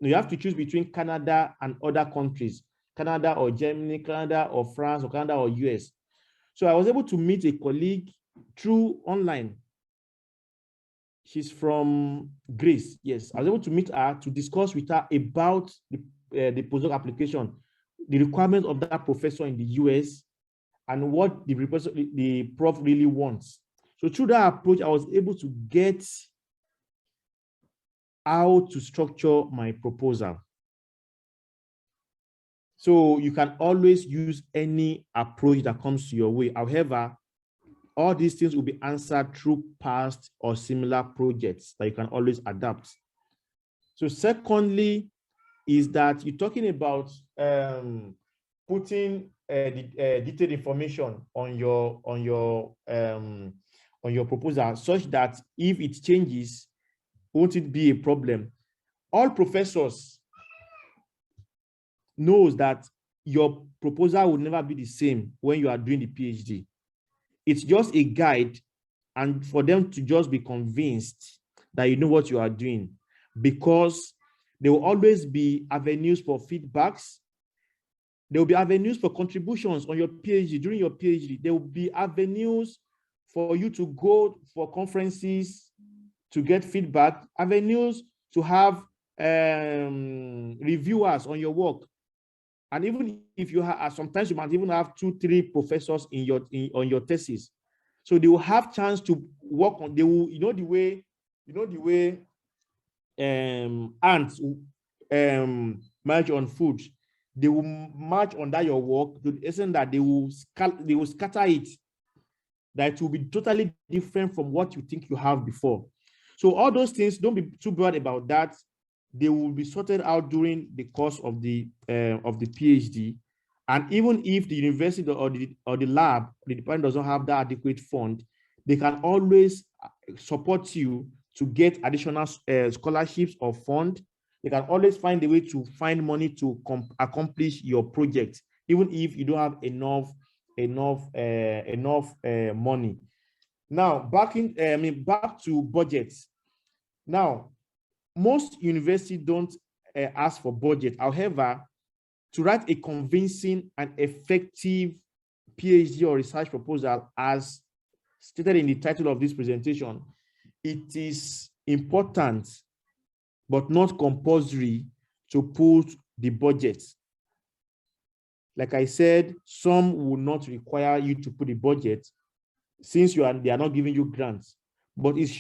You have to choose between Canada and other countries, Canada or Germany, Canada or France, or Canada or US. So I was able to meet a colleague through online. She's from Greece. Yes, I was able to meet her to discuss with her about the postdoc application, the requirements of that professor in the US, and what the prof really wants. So through that approach, I was able to get how to structure my proposal. So you can always use any approach that comes to your way. However, all these things will be answered through past or similar projects that you can always adapt. So secondly, is that you're talking about putting detailed information on your proposal, such that if it changes, won't it be a problem? All professors knows that your proposal will never be the same when you are doing the PhD. It's just a guide, and for them to just be convinced that you know what you are doing, because there will always be avenues for feedbacks. There will be avenues for contributions on your PhD, during your PhD. There will be avenues for you to go for conferences to get feedback, avenues to have reviewers on your work. And even if you have, sometimes you might even have 2-3 professors on your thesis. So they will have chance to work on, they will, you know the way ants march on food. They will march under your work to the extent that they will scatter it, that it will be totally different from what you think you have before. So all those things, don't be too bad about that. They will be sorted out during the course of the PhD. And even if the university or the lab, the department doesn't have that adequate fund, they can always support you to get additional scholarships or fund. They can always find a way to find money to accomplish your project, even if you don't have enough money. Now, back to budgets. Now, most universities don't ask for budget. However, to write a convincing and effective PhD or research proposal, as stated in the title of this presentation, it is important, but not compulsory to put the budget. Like I said, some will not require you to put the budget since they are not giving you grants, but it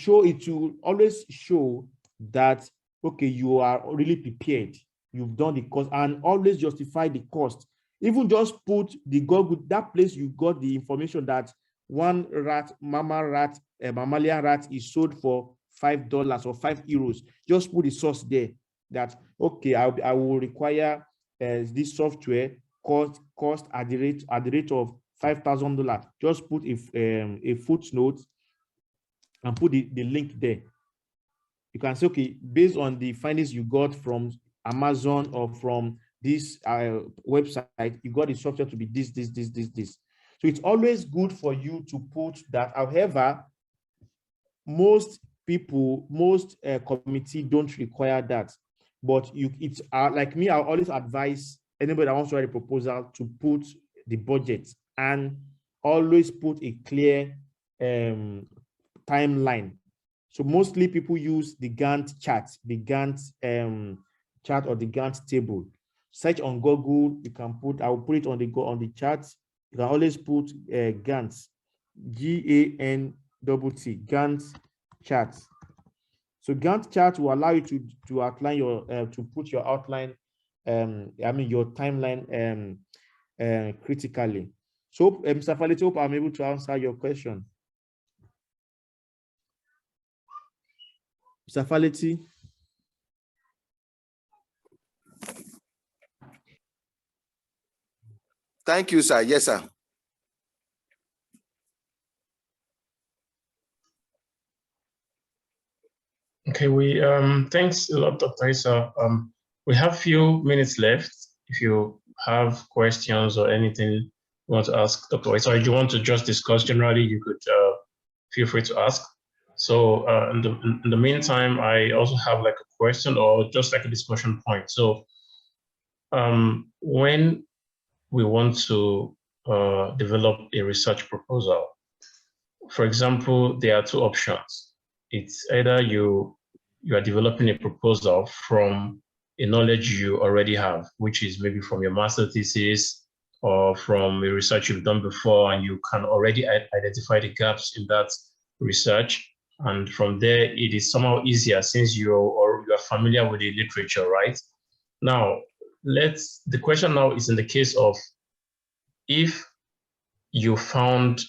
will always show that, okay, you are really prepared. You've done the cost, and always justify the cost. Even just put the Google, that place you got the information that one rat, mammalian rat is sold for $5 or €5. Just put the source there that, okay, I will require this software cost at the rate of $5,000. Just put a footnote and put the link there. You can say, okay, based on the findings you got from Amazon or from this website, you got the software to be this. So it's always good for you to put that. However, most people, most committee don't require that. But it's like me, I always advise anybody that wants to write a proposal to put the budget and always put a clear timeline. So mostly people use the Gantt chart, the Gantt chart or the Gantt table. Search on Google, you can put, I will put it on the chart. You can always put Gantt, G-A-N-T-T, Gantt chart. So Gantt chart will allow you to outline your to put your outline, your timeline critically. So Mr. Falete, hope I'm able to answer your question. Mr. Falete. Thank you, sir. Yes, sir. Okay, we thanks a lot, Dr. Isa. We have few minutes left. If you have questions or anything you want to ask Dr. Isa, or if you want to just discuss generally, you could feel free to ask. So in the meantime, I also have like a question or just like a discussion point. So when we want to develop a research proposal, for example, there are two options. It's either you are developing a proposal from a knowledge you already have, which is maybe from your master thesis or from a research you've done before, and you can already identify the gaps in that research. And from there, it is somehow easier since you are familiar with the literature, right? Now, the question now is in the case of if you found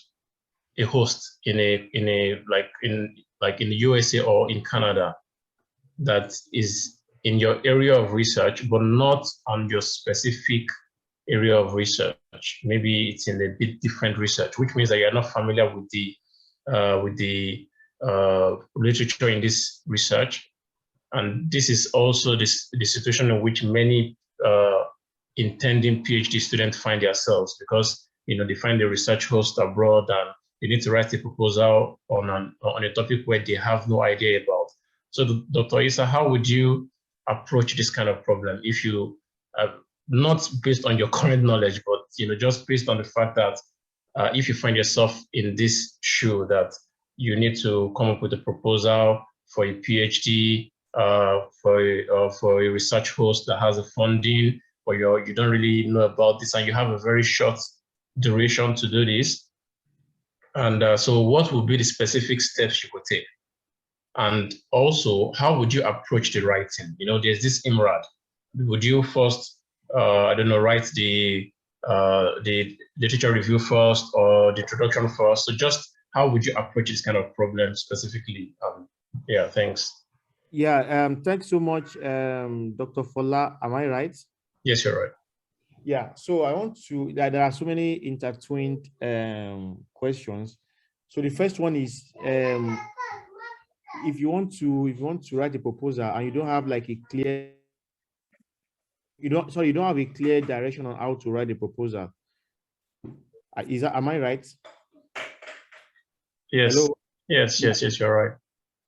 a host in the USA or in Canada that is in your area of research, but not on your specific area of research. Maybe it's in a bit different research, which means that you're not familiar with the literature in this research. And this is also the situation in which many intending PhD students find themselves, because they find a research host abroad and they need to write a proposal on a topic where they have no idea about. So, Dr. Isa, how would you approach this kind of problem if you, not based on your current knowledge, but just based on the fact that if you find yourself in this shoe that you need to come up with a proposal for a PhD, for a research host that has a funding, or you don't really know about this and you have a very short duration to do this. And so what would be the specific steps you could take? And also, how would you approach the writing? There's this IMRAD. Would you first, write the literature review first or the introduction first? So just how would you approach this kind of problem specifically? Yeah, thanks. Yeah, thanks so much, Dr. Fola. Am I right? Yes, you're right. Yeah, so I want to, there are so many intertwined questions. So the first one is, if you want to write a proposal and you don't have like a clear, you don't have a clear direction on how to write a proposal. Am I right? Yes. Hello? Yes, you're right.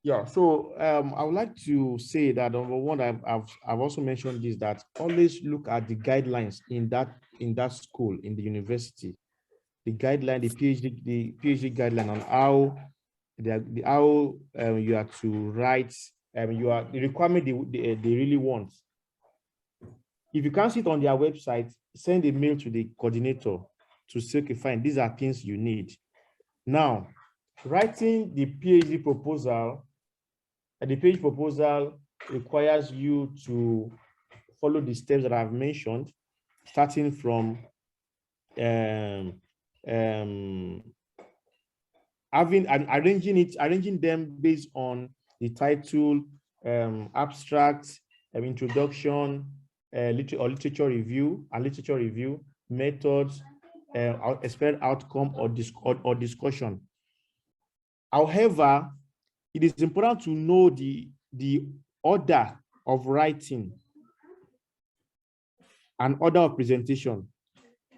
Yeah, so I would like to say that number one, I've also mentioned this, that always look at the guidelines in that school, in the university, the PhD guideline on how how you are to write, the requirement they really want. If you can't see it on their website, send a mail to the coordinator to say, okay, fine, these are things you need. Now, writing the PhD proposal, the PhD proposal requires you to follow the steps that I've mentioned, starting from arranging them based on the title, abstract, introduction, literature review, methods, expected outcome or discussion. However, it is important to know the order of writing and order of presentation.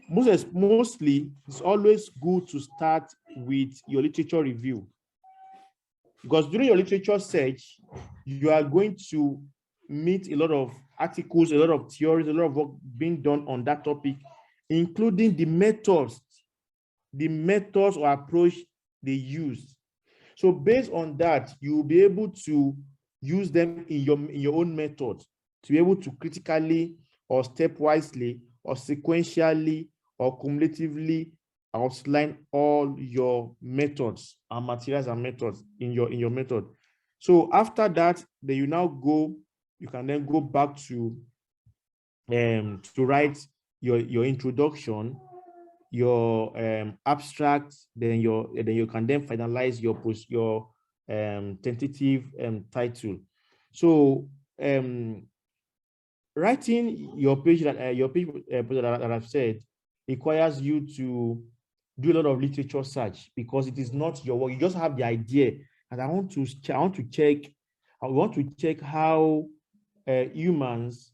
Mostly, it's always good to start with your literature review, because during your literature search, you are going to meet a lot of articles, a lot of theories, a lot of work being done on that topic, including the methods or approach they use. So based on that, you will be able to use them in your own method to be able to critically or stepwisely or sequentially or cumulatively outline all your methods and materials and methods in your method. So after that, then you can then go back to write your introduction, your abstract, then you can then finalize your tentative title. So writing your page that I've said requires you to do a lot of literature search, because it is not your work. You just have the idea, and I want to check how humans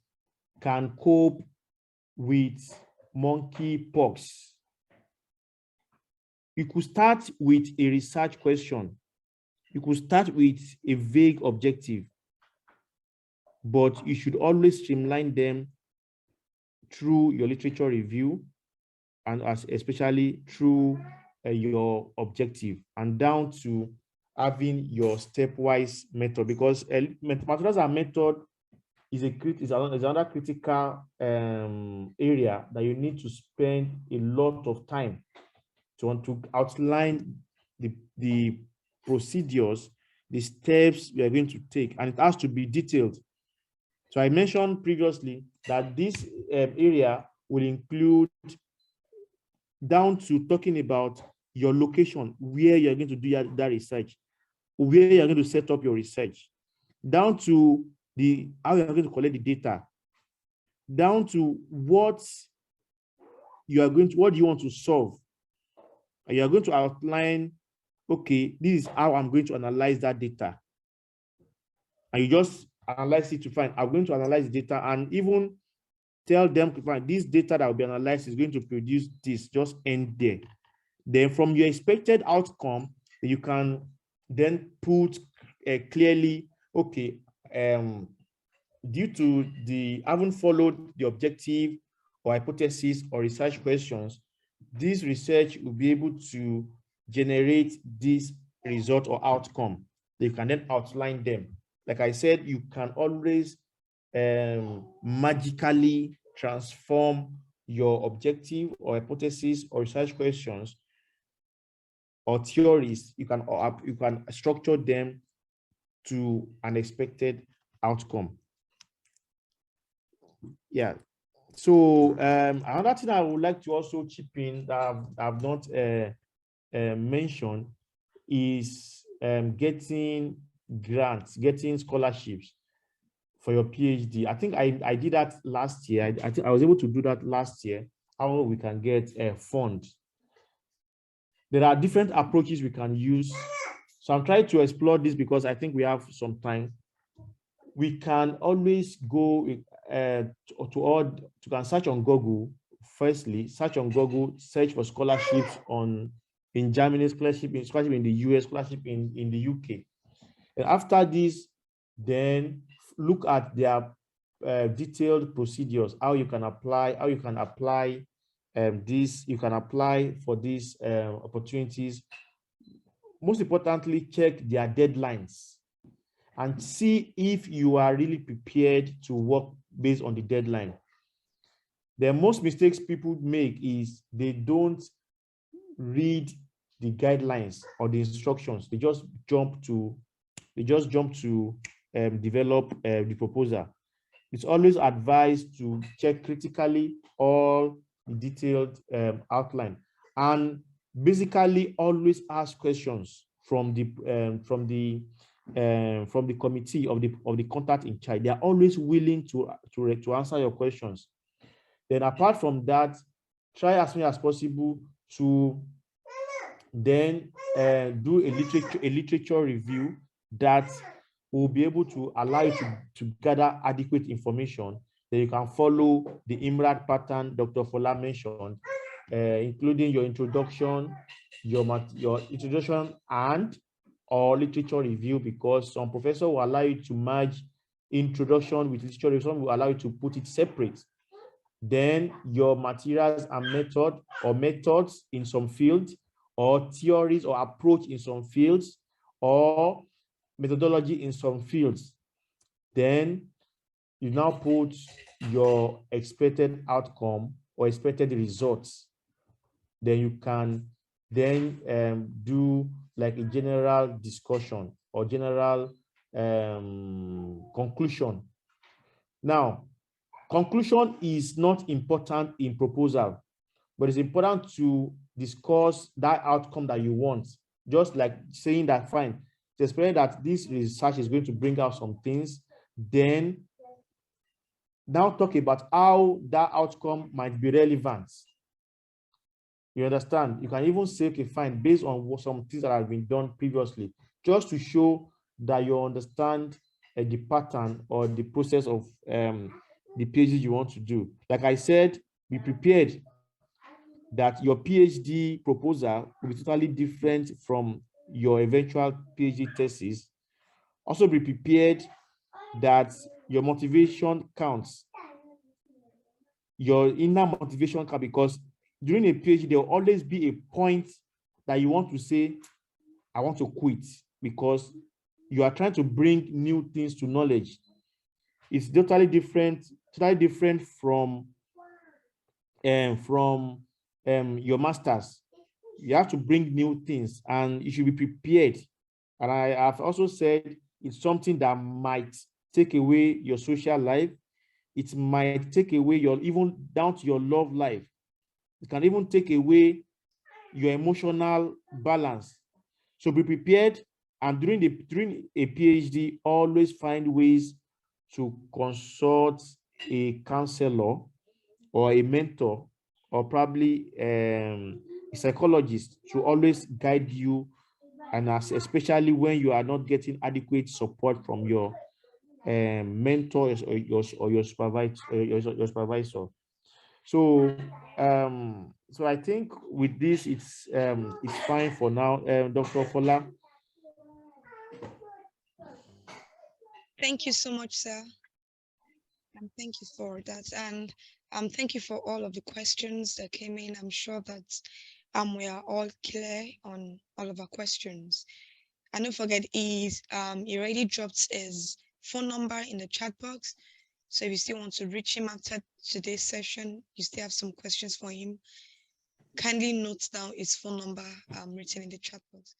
can cope with monkeypox. You could start with a research question. You could start with a vague objective, but you should always streamline them through your literature review, and especially through your objective, and down to having your stepwise method, because materials and method is another critical area that you need to spend a lot of time to outline the procedures, the steps we are going to take, and it has to be detailed. So I mentioned previously that this area will include down to talking about your location, where you're going to do that research, where you're going to set up your research, down to how you're going to collect the data, down to what you want to solve. And you're going to outline, okay, this is how I'm going to analyze that data. And you just analyze it to find, I'm going to analyze the data, and even tell them to find this data that will be analyzed is going to produce this, just end there. Then from your expected outcome, you can then put clearly, okay, due to haven't followed the objective or hypothesis or research questions, this research will be able to generate this result or outcome. You can then outline them. Like I said, you can always magically transform your objective or hypothesis or research questions or theories. You can structure them to an expected outcome. Yeah. So another thing I would like to also chip in that I've not mentioned is getting grants, getting scholarships for your PhD. I think I did that last year. I think I was able to do that last year. How we can get a fund. There are different approaches we can use. So I'm trying to explore this because I think we have some time. We can always go to search on Google. Firstly, search on Google, search for scholarships in Germany, scholarship in the US, scholarship in the UK. And after this, then look at their detailed procedures, how you can apply this, you can apply for these opportunities, most importantly, check their deadlines and see if you are really prepared to work based on the deadline. The most mistakes people make is they don't read the guidelines or the instructions. They just jump to develop the proposal. It's always advised to check critically all the detailed outline, and basically always ask questions from the committee of the contact in charge. They are always willing to answer your questions. Then apart from that, try as much as possible to then do a literature review that will be able to allow you to gather adequate information that you can follow the IMRAD pattern Dr. Fola mentioned, including your introduction, your introduction and or literature review, because some professor will allow you to merge introduction with literature review, some will allow you to put it separate. Then your materials and methods in some fields, or theories or approach in some fields, or methodology in some fields. Then you now put your expected outcome or expected results. Then you can then do like a general discussion or general conclusion. Now, conclusion is not important in proposal, but it's important to discuss that outcome that you want. Just like saying that, fine, to explain that this research is going to bring out some things, then now talk about how that outcome might be relevant. You understand? You can even say, okay, fine, based on what some things that have been done previously, just to show that you understand the pattern or the process of the PhD you want to do. Like I said, be prepared that your PhD proposal will be totally different from your eventual PhD thesis. Also be prepared that your motivation counts. Your inner motivation counts, because during a PhD, there will always be a point that you want to say, I want to quit, because you are trying to bring new things to knowledge. It's totally different from your master's. You have to bring new things and you should be prepared. And I have also said it's something that might take away your social life. It might take away even down to your love life. It can even take away your emotional balance. So be prepared, and during a PhD, always find ways to consult a counselor or a mentor, or probably a psychologist, to always guide you, and especially when you are not getting adequate support from your mentors or your supervisor. So so I think with this it's fine for now. Dr. Fola. Thank you so much, sir. And thank you for that. And thank you for all of the questions that came in. I'm sure that we are all clear on all of our questions. And don't forget, he already dropped his phone number in the chat box. So if you still want to reach him after today's session, you still have some questions for him, kindly note down his phone number written in the chat box.